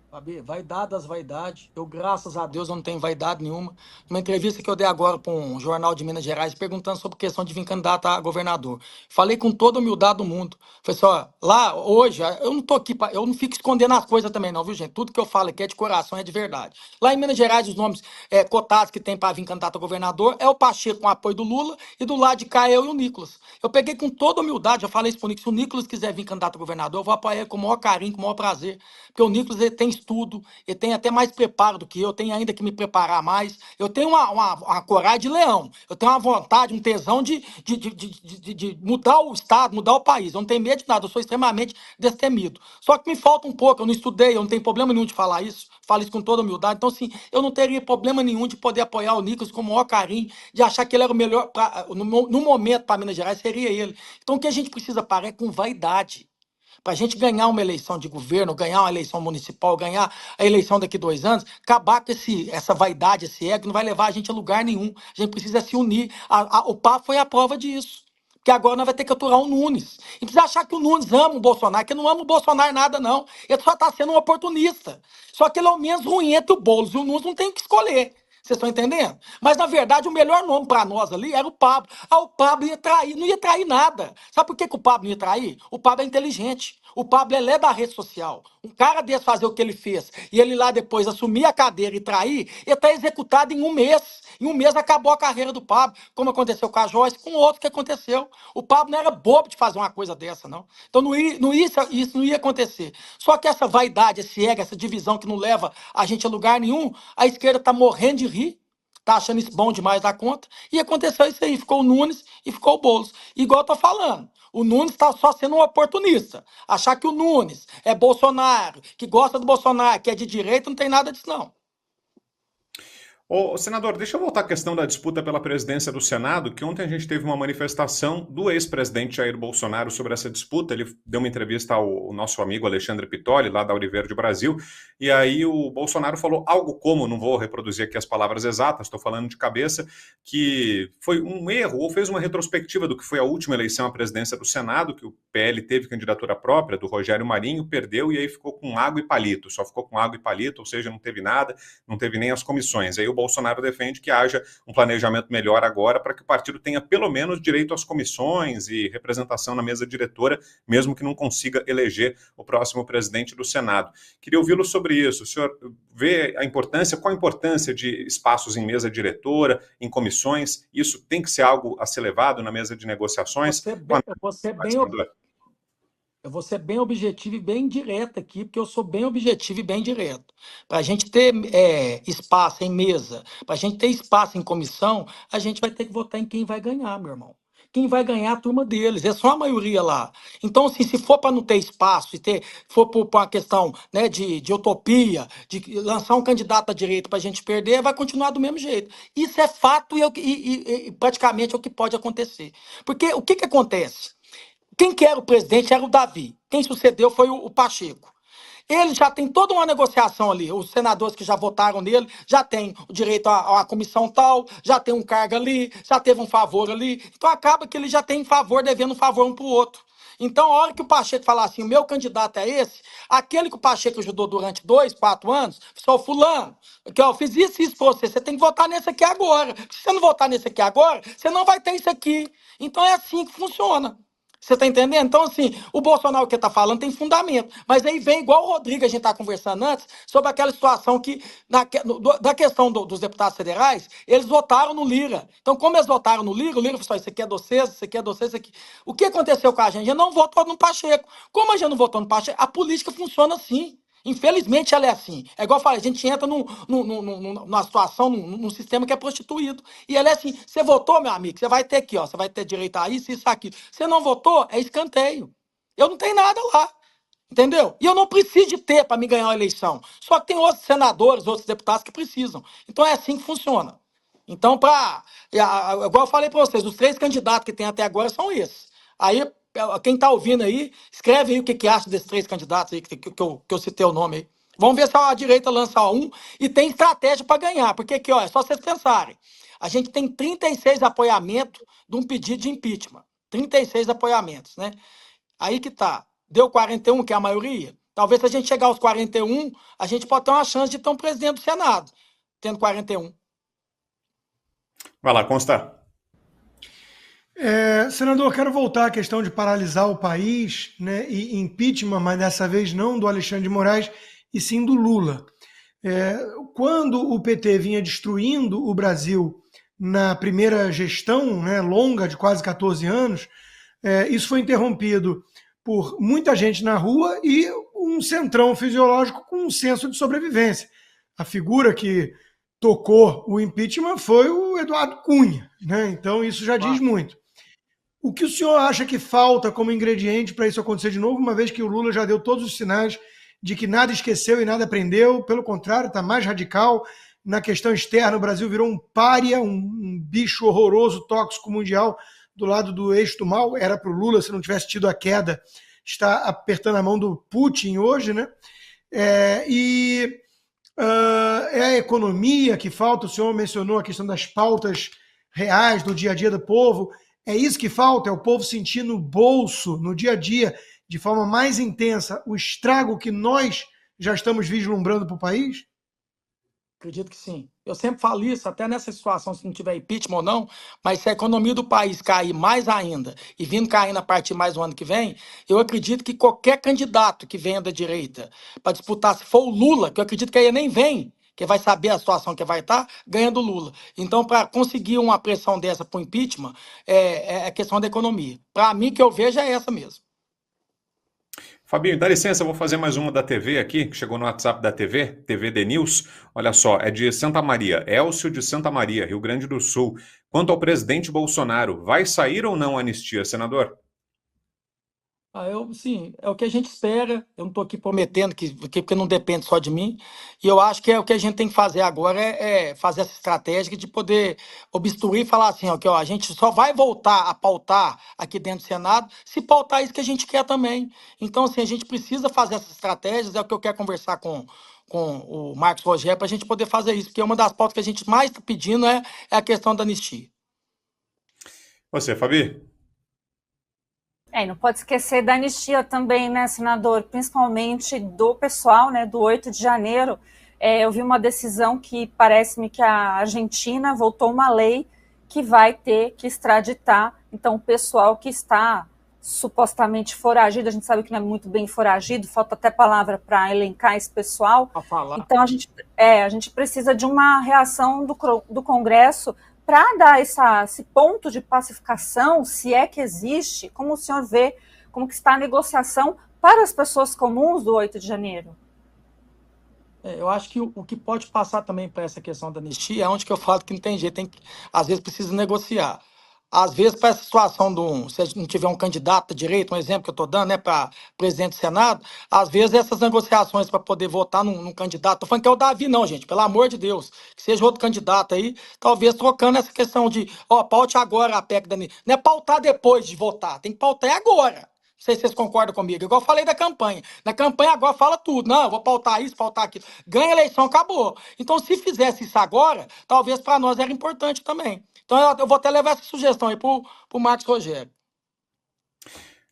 Fabi, vaidade das vaidades. Eu, graças a Deus, eu não tenho vaidade nenhuma. Numa entrevista que eu dei agora para um jornal de Minas Gerais, perguntando sobre questão de vir candidato a governador. Falei com toda a humildade do mundo. Falei assim, ó, lá, hoje, eu não tô aqui, eu não fico escondendo as coisas também não, viu, gente? Tudo que eu falo aqui é de coração, é de verdade. Lá em Minas Gerais, os nomes cotados que tem para vir candidato a governador é o Pacheco com apoio do Lula e do lado de cá eu e o Nicolas. Eu peguei com toda a humildade, eu falei isso pro Nicolas, se o Nicolas quiser vir candidato a governador, eu vou apoiar ele com o maior carinho, com o maior prazer. Porque o Nicolas, ele tem estudo, ele tem até mais preparo do que eu tenho ainda que me preparar mais. Eu tenho uma coragem de leão, eu tenho uma vontade, um tesão de mudar o Estado, mudar o país. Eu não tenho medo de nada, eu sou extremamente destemido. Só que me falta um pouco, eu não estudei, eu não tenho problema nenhum de falar isso, falo isso com toda humildade. Então, assim, eu não teria problema nenhum de poder apoiar o Nicolas com o maior carinho, de achar que ele era o melhor, no momento para Minas Gerais, seria ele. Então, o que a gente precisa parar é com vaidade. Para a gente ganhar uma eleição de governo, ganhar uma eleição municipal, ganhar a eleição daqui a 2 anos, acabar com essa vaidade, esse ego, não vai levar a gente a lugar nenhum. A gente precisa se unir. O PA foi a prova disso. Porque agora nós vamos ter que aturar o Nunes. E precisa achar que o Nunes ama o Bolsonaro, que não ama o Bolsonaro nada, não. Ele só está sendo um oportunista. Só que ele é o menos ruim entre o Boulos e o Nunes, não tem que escolher. Vocês estão entendendo? Mas, na verdade, o melhor nome para nós ali era o Pablo. O Pablo ia trair, não ia trair nada. Sabe por que o Pablo não ia trair? O Pablo é inteligente. O Pablo ele é da rede social. Um cara desse fazer o que ele fez e ele lá depois assumir a cadeira e trair, ele está executado em um mês. Em um mês acabou a carreira do Pablo, como aconteceu com a Joyce, com outro que aconteceu. O Pablo não era bobo de fazer uma coisa dessa, não. Então isso não ia acontecer. Só que essa vaidade, esse ego, essa divisão que não leva a gente a lugar nenhum, a esquerda está morrendo de rir, tá achando isso bom demais da conta, e aconteceu isso aí, ficou o Nunes e ficou o Boulos. Igual eu tô falando, o Nunes está só sendo um oportunista. Achar que o Nunes é Bolsonaro, que gosta do Bolsonaro, que é de direita, não tem nada disso, não. Ô, senador, deixa eu voltar à questão da disputa pela presidência do Senado, que ontem a gente teve uma manifestação do ex-presidente Jair Bolsonaro sobre essa disputa. Ele deu uma entrevista ao nosso amigo Alexandre Pitoli, lá da Auriverde Brasil, e aí o Bolsonaro falou algo como, não vou reproduzir aqui as palavras exatas, estou falando de cabeça, que foi um erro, ou fez uma retrospectiva do que foi a última eleição à presidência do Senado, que o PL teve candidatura própria, do Rogério Marinho, perdeu e aí ficou com água e palito, só ficou com água e palito, ou seja, não teve nada, não teve nem as comissões. Aí o Bolsonaro defende que haja um planejamento melhor agora para que o partido tenha pelo menos direito às comissões e representação na mesa diretora, mesmo que não consiga eleger o próximo presidente do Senado. Queria ouvi-lo sobre isso. O senhor vê a importância, qual a importância de espaços em mesa diretora, em comissões? Isso tem que ser algo a ser levado na mesa de negociações? Eu vou ser bem objetivo e bem direto aqui, porque eu sou bem objetivo e bem direto. Para a gente ter espaço em mesa, para a gente ter espaço em comissão, a gente vai ter que votar em quem vai ganhar, meu irmão. Quem vai ganhar é a turma deles, é só a maioria lá. Então, assim, se for para não ter espaço, for por uma questão, né, de utopia, de lançar um candidato à direita para a gente perder, vai continuar do mesmo jeito. Isso é fato e praticamente é o que pode acontecer. Porque o que acontece? Quem que era o presidente era o Davi. Quem sucedeu foi o Pacheco. Ele já tem toda uma negociação ali. Os senadores que já votaram nele já têm o direito a comissão tal, já tem um cargo ali, já teve um favor ali. Então acaba que ele já tem favor, devendo um favor um para o outro. Então, a hora que o Pacheco falar assim, o meu candidato é esse, aquele que o Pacheco ajudou durante 2, 4 anos, sou fulano, que eu fiz isso para você, você tem que votar nesse aqui agora. Se você não votar nesse aqui agora, você não vai ter isso aqui. Então é assim que funciona. Você está entendendo? Então, assim, o Bolsonaro que está falando tem fundamento. Mas aí vem, igual o Rodrigo, a gente está conversando antes, sobre aquela situação que, da questão dos deputados federais, eles votaram no Lira. Então, como eles votaram no Lira, o Lira falou: isso aqui é de vocês, isso aqui é de vocês, isso aqui. O que aconteceu com a gente? A gente não votou no Pacheco. Como a gente não votou no Pacheco, a política funciona assim. Infelizmente, ela é assim. É igual eu falei, a gente entra numa situação, num sistema que é prostituído. E ela é assim, você votou, meu amigo, você vai ter aqui, ó, você vai ter direito a isso, isso, aquilo. Você não votou, é escanteio. Eu não tenho nada lá. Entendeu? E eu não preciso de ter para me ganhar uma eleição. Só que tem outros senadores, outros deputados que precisam. Então é assim que funciona. Então, igual eu falei para vocês, os 3 candidatos que tem até agora são esses. Aí, quem está ouvindo aí, escreve aí o que acha desses 3 candidatos aí que eu citei o nome aí. Vamos ver se a direita lança um e tem estratégia para ganhar. Porque aqui, ó, é só vocês pensarem. A gente tem 36 apoiamentos de um pedido de impeachment. 36 apoiamentos, né? Aí que tá. Deu 41, que é a maioria. Talvez se a gente chegar aos 41, a gente pode ter uma chance de ter um presidente do Senado, tendo 41. Vai lá, constar. Senador, quero voltar à questão de paralisar o país, né, e impeachment, mas dessa vez não do Alexandre de Moraes, e sim do Lula. Quando o PT vinha destruindo o Brasil na primeira gestão, né, longa, de quase 14 anos, isso foi interrompido por muita gente na rua e um centrão fisiológico com um senso de sobrevivência. A figura que tocou o impeachment foi o Eduardo Cunha, né? Então isso já diz muito. O que o senhor acha que falta como ingrediente para isso acontecer de novo, uma vez que o Lula já deu todos os sinais de que nada esqueceu e nada aprendeu, pelo contrário, está mais radical. Na questão externa, o Brasil virou um pária, um bicho horroroso, tóxico mundial, do lado do eixo do mal. Era para o Lula, se não tivesse tido a queda, está apertando a mão do Putin hoje, né? É a economia que falta, o senhor mencionou a questão das pautas reais do dia a dia do povo. É isso que falta? É o povo sentir no bolso, no dia a dia, de forma mais intensa, o estrago que nós já estamos vislumbrando para o país? Acredito que sim. Eu sempre falo isso, até nessa situação, se não tiver impeachment ou não, mas se a economia do país cair mais ainda, e vindo caindo a partir mais do ano que vem, eu acredito que qualquer candidato que venha da direita para disputar, se for o Lula, que eu acredito que aí nem vem, que vai saber a situação que vai estar, ganha do Lula. Então, para conseguir uma pressão dessa para o impeachment, é questão da economia. Para mim, que eu vejo é essa mesmo. Fabinho, dá licença, eu vou fazer mais uma da TV aqui, que chegou no WhatsApp da TV, TVD News. Olha só, é de Santa Maria, Elcio de Santa Maria, Rio Grande do Sul. Quanto ao presidente Bolsonaro, vai sair ou não a anistia, senador? Sim, é o que a gente espera. Eu não estou aqui prometendo porque não depende só de mim. E eu acho que é o que a gente tem que fazer agora é fazer essa estratégia de poder obstruir e falar assim, ó, que ó, a gente só vai voltar a pautar aqui dentro do Senado se pautar isso que a gente quer também. Então, assim, a gente precisa fazer essas estratégias, é o que eu quero conversar com o Marcos Rogério para a gente poder fazer isso, porque uma das pautas que a gente mais está pedindo é a questão da anistia. Você, Fabi? E não pode esquecer da anistia também, né, senador? Principalmente do pessoal, né, do 8 de janeiro. Eu vi uma decisão que parece-me que a Argentina votou uma lei que vai ter que extraditar, então, o pessoal que está supostamente foragido, a gente sabe que não é muito bem foragido, falta até palavra para elencar esse pessoal. Então, a gente precisa de uma reação do Congresso para dar esse ponto de pacificação, se é que existe, como o senhor vê, como que está a negociação para as pessoas comuns do 8 de janeiro? Eu acho que o que pode passar também para essa questão da anistia é onde que eu falo que não tem jeito, às vezes precisa negociar. Às vezes, para essa situação se não tiver um candidato de direita, um exemplo que eu estou dando, né, para presidente do Senado, às vezes essas negociações para poder votar num candidato, estou falando que é o Davi, não, gente, pelo amor de Deus, que seja outro candidato aí, talvez trocando essa questão de, paute agora a PEC da anistia. Não é pautar depois de votar, tem que pautar agora. Não sei se vocês concordam comigo. Igual eu falei da campanha. Na campanha agora fala tudo. Não, eu vou pautar isso, pautar aquilo. Ganha a eleição, acabou. Então, se fizesse isso agora, talvez para nós era importante também. Então, eu vou até levar essa sugestão aí para o Marcos Rogério.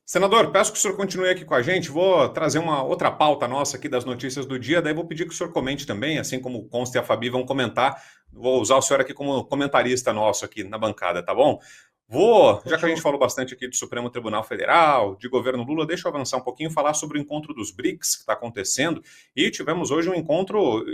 Senador, peço que o senhor continue aqui com a gente. Vou trazer uma outra pauta nossa aqui das notícias do dia, daí vou pedir que o senhor comente também, assim como o Consta e a Fabi vão comentar. Vou usar o senhor aqui como comentarista nosso aqui na bancada, tá bom? Já que a gente falou bastante aqui do Supremo Tribunal Federal, de governo Lula, deixa eu avançar um pouquinho, falar sobre o encontro dos BRICS que está acontecendo. E tivemos hoje um encontro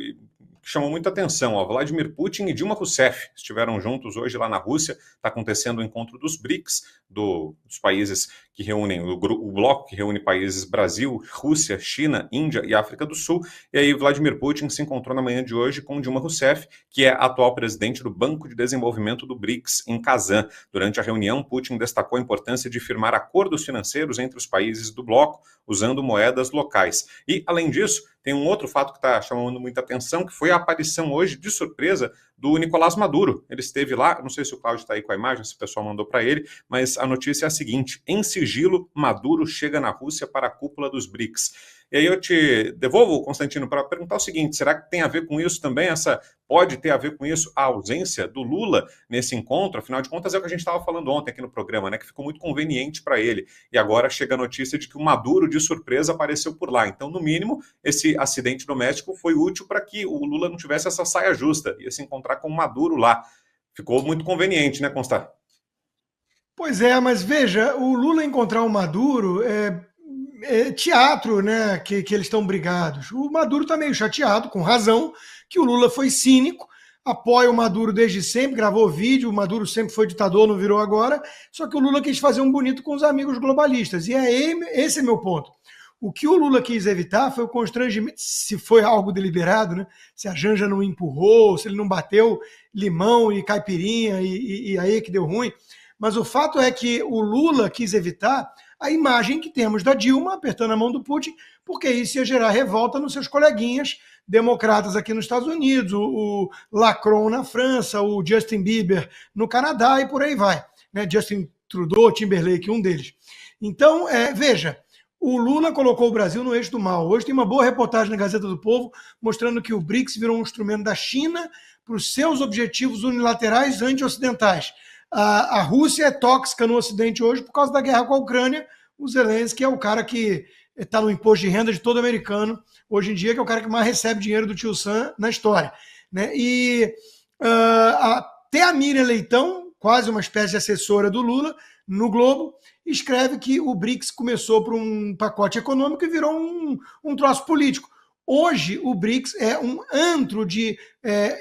que chamou muita atenção. Vladimir Putin e Dilma Rousseff estiveram juntos hoje lá na Rússia. Está acontecendo o encontro dos BRICS, dos países que reúnem, o bloco que reúne países Brasil, Rússia, China, Índia e África do Sul. E aí Vladimir Putin se encontrou na manhã de hoje com Dilma Rousseff, que é atual presidente do Banco de Desenvolvimento do BRICS, em Kazan. Durante a reunião, Putin destacou a importância de firmar acordos financeiros entre os países do bloco, usando moedas locais. E, além disso, tem um outro fato que está chamando muita atenção, que foi a aparição hoje, de surpresa, do Nicolás Maduro. Ele esteve lá, não sei se o Cláudio está aí com a imagem, se o pessoal mandou para ele, mas a notícia é a seguinte: em sigilo, Maduro chega na Rússia para a cúpula dos BRICS. E aí eu te devolvo, Constantino, para perguntar o seguinte: será que tem a ver com isso também, pode ter a ver com isso a ausência do Lula nesse encontro? Afinal de contas, é o que a gente estava falando ontem aqui no programa, né, que ficou muito conveniente para ele. E agora chega a notícia de que o Maduro, de surpresa, apareceu por lá. Então, no mínimo, esse acidente doméstico foi útil para que o Lula não tivesse essa saia justa, ia se encontrar com o Maduro lá. Ficou muito conveniente, né, Constar? Pois é, mas veja, o Lula encontrar o Maduro é teatro, né, que eles estão brigados. O Maduro está meio chateado, com razão, que o Lula foi cínico, apoia o Maduro desde sempre, gravou vídeo, o Maduro sempre foi ditador, não virou agora, só que o Lula quis fazer um bonito com os amigos globalistas, e esse é meu ponto. O que o Lula quis evitar foi o constrangimento, se foi algo deliberado, né? Se a Janja não empurrou, se ele não bateu limão e caipirinha e aí que deu ruim. Mas o fato é que o Lula quis evitar a imagem que temos da Dilma apertando a mão do Putin, porque isso ia gerar revolta nos seus coleguinhas democratas aqui nos Estados Unidos, o Macron na França, o Justin Bieber no Canadá e por aí vai. Né? Justin Trudeau, Timberlake, um deles. Então, veja, o Lula colocou o Brasil no eixo do mal. Hoje tem uma boa reportagem na Gazeta do Povo mostrando que o BRICS virou um instrumento da China para os seus objetivos unilaterais anti-ocidentais. A Rússia é tóxica no Ocidente hoje por causa da guerra com a Ucrânia. O Zelensky é o cara que está no imposto de renda de todo americano hoje em dia, que é o cara que mais recebe dinheiro do tio Sam na história. né? E até a Miriam Leitão, quase uma espécie de assessora do Lula, no Globo, escreve que o BRICS começou por um pacote econômico e virou um troço político. Hoje, o BRICS é um antro de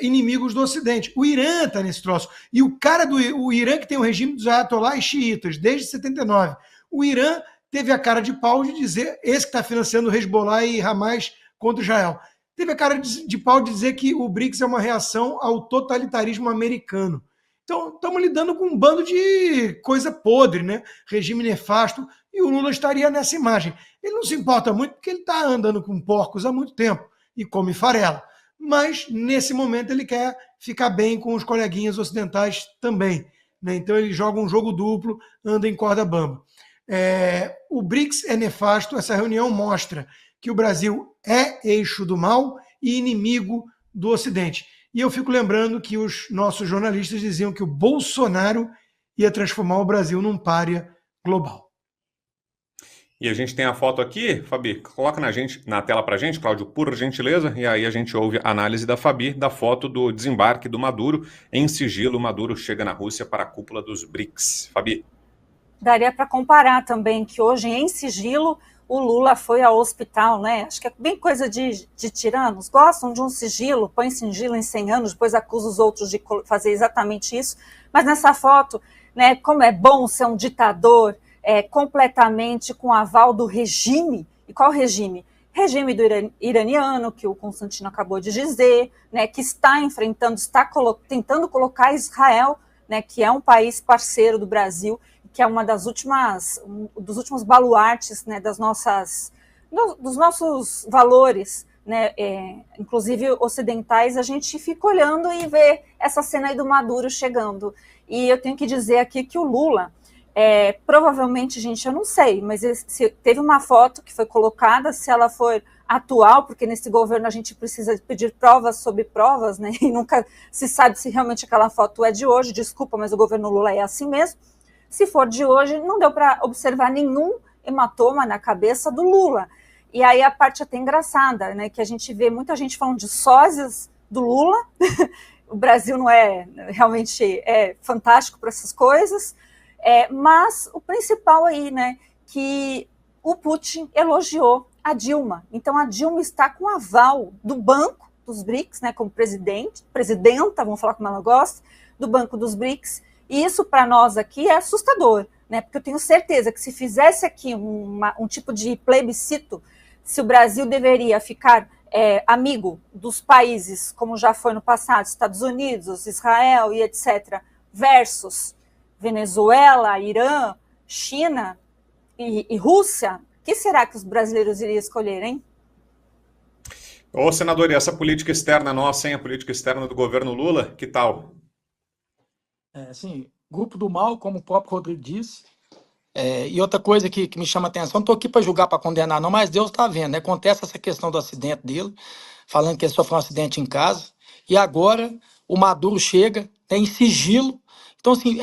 inimigos do Ocidente. O Irã está nesse troço. E o Irã, que tem o regime dos ayatolás xiitas desde 79, o Irã teve a cara de pau de dizer, esse que está financiando o Hezbollah e Hamas contra Israel, teve a cara de pau de dizer que o BRICS é uma reação ao totalitarismo americano. Então, estamos lidando com um bando de coisa podre, né? Regime nefasto, e o Lula estaria nessa imagem. Ele não se importa muito porque ele está andando com porcos há muito tempo e come farela. Mas, nesse momento, ele quer ficar bem com os coleguinhas ocidentais também, né? Então, ele joga um jogo duplo, anda em corda bamba. O BRICS é nefasto, essa reunião mostra que o Brasil é eixo do mal e inimigo do Ocidente. E eu fico lembrando que os nossos jornalistas diziam que o Bolsonaro ia transformar o Brasil num pária global. E a gente tem a foto aqui, Fabi, coloca na tela pra gente, Cláudio, por gentileza, e aí a gente ouve a análise da Fabi da foto do desembarque do Maduro. Em sigilo, Maduro chega na Rússia para a cúpula dos BRICS. Fabi. Daria para comparar também que hoje, em sigilo, o Lula foi ao hospital, né? Acho que é bem coisa de tiranos. Gostam de um sigilo, põe sigilo em 100 anos, depois acusa os outros de fazer exatamente isso. Mas nessa foto, né, como é bom ser um ditador completamente com aval do regime. E qual regime? Regime do iraniano, que o Constantino acabou de dizer, né, que está enfrentando, tentando colocar Israel, né, que é um país parceiro do Brasil, que é uma dos últimos baluartes, né, dos nossos valores, né, inclusive ocidentais. A gente fica olhando e vê essa cena aí do Maduro chegando. E eu tenho que dizer aqui que o Lula, provavelmente, gente, eu não sei, mas teve uma foto que foi colocada, se ela for atual, porque nesse governo a gente precisa pedir provas sobre provas, né, e nunca se sabe se realmente aquela foto é de hoje. Desculpa, mas o governo Lula é assim mesmo. Se for de hoje, não deu para observar nenhum hematoma na cabeça do Lula. E aí a parte até engraçada, né, que a gente vê muita gente falando de sósias do Lula. O Brasil não realmente fantástico para essas coisas. Mas o principal aí, né, que o Putin elogiou a Dilma. Então a Dilma está com aval do Banco dos BRICS, né, como presidenta, vamos falar como ela gosta, do Banco dos BRICS. E isso, para nós aqui, é assustador, né? Porque eu tenho certeza que se fizesse aqui um tipo de plebiscito, se o Brasil deveria ficar amigo dos países, como já foi no passado, Estados Unidos, Israel e etc., versus Venezuela, Irã, China e Rússia, o que será que os brasileiros iriam escolher, hein? Ô, senador, e essa política externa nossa, hein? A política externa do governo Lula, que tal? Assim, grupo do mal, como o próprio Rodrigo disse. E outra coisa que me chama a atenção, não estou aqui para julgar, para condenar, não, mas Deus está vendo, né? Acontece essa questão do acidente dele, falando que ele sofreu um acidente em casa, e agora o Maduro chega, tem sigilo. Então, assim,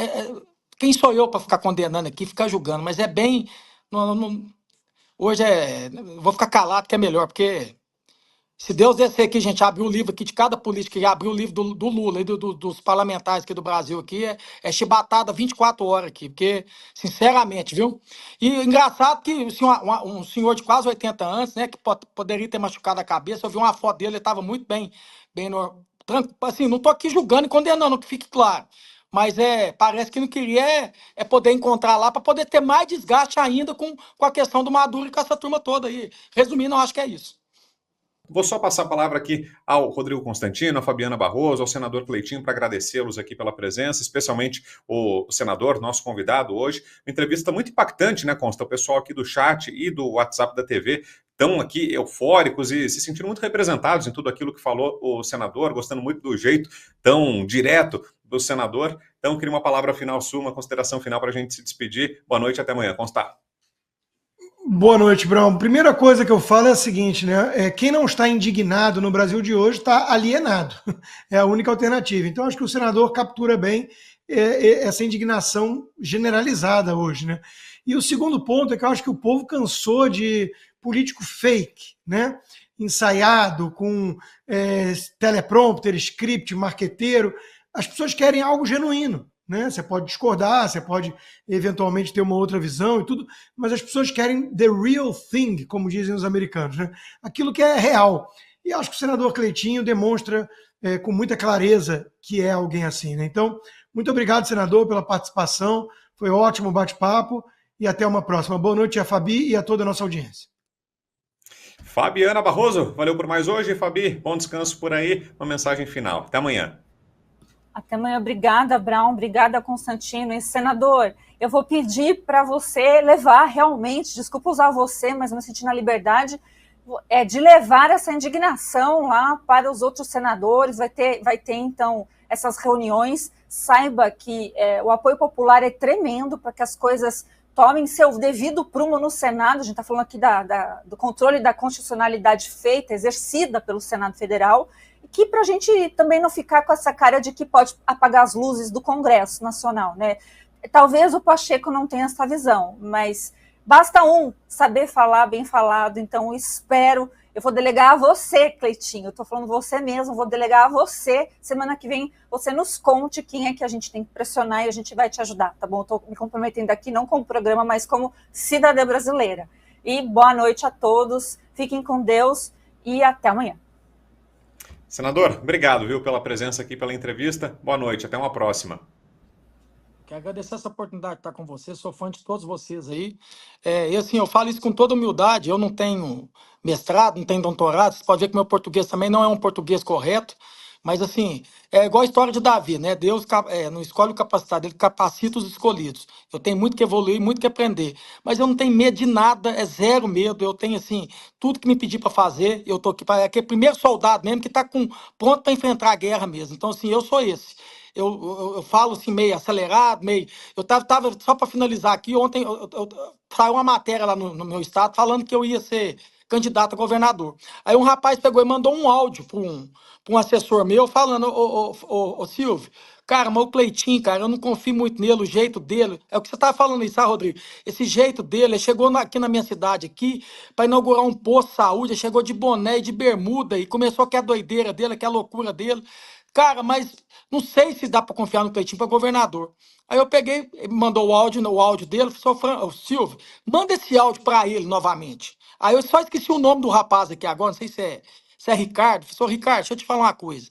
quem sou eu para ficar condenando aqui, ficar julgando? Mas é bem. Hoje vou ficar calado, que é melhor, porque. Se Deus descer aqui, a gente abrir o livro aqui de cada político, e abrir o livro do Lula e dos parlamentares aqui do Brasil, aqui, é chibatada 24 horas aqui, porque, sinceramente, viu? E engraçado que um senhor de quase 80 anos, né, que poderia ter machucado a cabeça, eu vi uma foto dele, ele estava muito bem assim, não estou aqui julgando e condenando, que fique claro. Mas parece que não queria poder encontrar lá para poder ter mais desgaste ainda com a questão do Maduro e com essa turma toda aí. Resumindo, eu acho que é isso. Vou só passar a palavra aqui ao Rodrigo Constantino, à Fabiana Barroso, ao senador Cleitinho, para agradecê-los aqui pela presença, especialmente o senador, nosso convidado hoje. Uma entrevista muito impactante, né, Consta? O pessoal aqui do chat e do WhatsApp da TV estão aqui eufóricos e se sentindo muito representados em tudo aquilo que falou o senador, gostando muito do jeito tão direto do senador. Então, eu queria uma palavra final sua, uma consideração final para a gente se despedir. Boa noite, até amanhã. Consta. Boa noite, Brown. Primeira coisa que eu falo é a seguinte, né? Quem não está indignado no Brasil de hoje está alienado. É a única alternativa. Então, acho que o senador captura bem essa indignação generalizada hoje, né? E o segundo ponto é que eu acho que o povo cansou de político fake, né? ensaiado, com teleprompter, script, marqueteiro. As pessoas querem algo genuíno, né? Você pode discordar, você pode eventualmente ter uma outra visão e tudo, mas as pessoas querem the real thing, como dizem os americanos, né? Aquilo que é real. E acho que o senador Cleitinho demonstra com muita clareza que é alguém assim, né? Então, muito obrigado, senador, pela participação. Foi ótimo o bate-papo e até uma próxima. Boa noite a Fabi e a toda a nossa audiência. Fabiana Barroso, valeu por mais hoje, Fabi. Bom descanso por aí. Uma mensagem final. Até amanhã. Até amanhã. Obrigada, Brown. Obrigada, Constantino. E, senador, eu vou pedir para você levar realmente, desculpa usar você, mas me senti na liberdade, de levar essa indignação lá para os outros senadores. Vai ter então, essas reuniões. Saiba que o apoio popular é tremendo para que as coisas tomem seu devido prumo no Senado. A gente está falando aqui do controle da constitucionalidade feita, exercida pelo Senado Federal, que para a gente também não ficar com essa cara de que pode apagar as luzes do Congresso Nacional, né? Talvez o Pacheco não tenha essa visão, mas basta saber falar bem falado. Então, eu vou delegar a você, Cleitinho, eu estou falando você mesmo, vou delegar a você. Semana que vem você nos conte quem é que a gente tem que pressionar e a gente vai te ajudar, tá bom? Estou me comprometendo aqui, não como programa, mas como cidadã brasileira. E boa noite a todos, fiquem com Deus e até amanhã. Senador, obrigado, viu, pela presença aqui, pela entrevista. Boa noite, até uma próxima. Quero agradecer essa oportunidade de estar com você, sou fã de todos vocês aí. E assim, eu falo isso com toda humildade, eu não tenho mestrado, não tenho doutorado, vocês podem ver que meu português também não é um português correto, mas assim, é igual a história de Davi, né? Deus não escolhe o capacitado, ele capacita os escolhidos. Eu tenho muito que evoluir, muito que aprender, mas eu não tenho medo de nada, é zero medo, eu tenho assim, tudo que me pedir para fazer, eu tô aqui para aquele primeiro soldado mesmo que está pronto para enfrentar a guerra mesmo. Então assim, eu sou esse. Eu falo assim, meio acelerado, meio. Eu tava só para finalizar aqui, ontem saiu uma matéria lá no meu estado falando que eu ia ser candidato a governador. Aí um rapaz pegou e mandou um áudio para um assessor meu falando, ô Silvio, cara, mas o Cleitinho, cara, eu não confio muito nele, o jeito dele. É o que você estava falando aí, sabe, Rodrigo? Esse jeito dele, ele chegou aqui na minha cidade aqui para inaugurar um posto de saúde, ele chegou de boné e de bermuda e começou a doideira dele, a loucura dele. Cara, mas não sei se dá para confiar no Cleitinho para governador. Aí eu peguei, ele mandou o áudio dele, falou, Silvio, manda esse áudio para ele novamente. Aí eu só esqueci o nome do rapaz aqui agora, não sei se é Ricardo. Falei, Ricardo, deixa eu te falar uma coisa.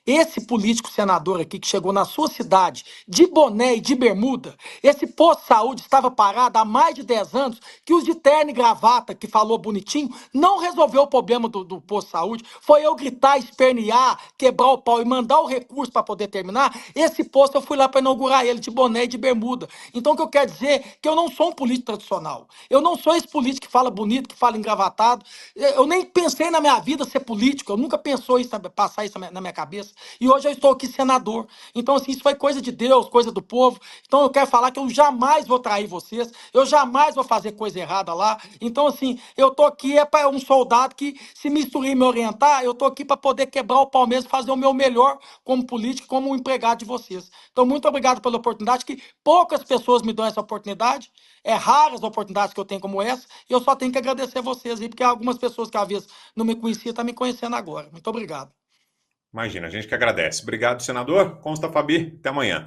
Esse político senador aqui que chegou na sua cidade de boné e de bermuda, esse posto de saúde estava parado há mais de 10 anos, que os de terno e gravata, que falou bonitinho, não resolveu o problema do posto de saúde. Foi eu gritar, espernear, quebrar o pau e mandar o recurso para poder terminar. Esse posto eu fui lá para inaugurar ele de boné e de bermuda. Então o que eu quero dizer é que eu não sou um político tradicional. Eu não sou esse político que fala bonito, que fala engravatado. Eu nem pensei na minha vida ser político, eu nunca pensou isso, passar isso na minha cabeça. E hoje eu estou aqui senador. Então, assim, isso foi coisa de Deus, coisa do povo. Então, eu quero falar que eu jamais vou trair vocês, eu jamais vou fazer coisa errada lá. Então, assim, eu estou aqui para um soldado que, se me instruir e me orientar, eu estou aqui para poder quebrar o pau mesmo, fazer o meu melhor como político, como um empregado de vocês. Então, muito obrigado pela oportunidade, que poucas pessoas me dão essa oportunidade. É raras as oportunidades que eu tenho como essa, e eu só tenho que agradecer vocês aí, porque algumas pessoas que às vezes não me conheciam estão me conhecendo agora. Muito obrigado. Imagina, a gente que agradece. Obrigado, senador. Consta, Fabi. Até amanhã.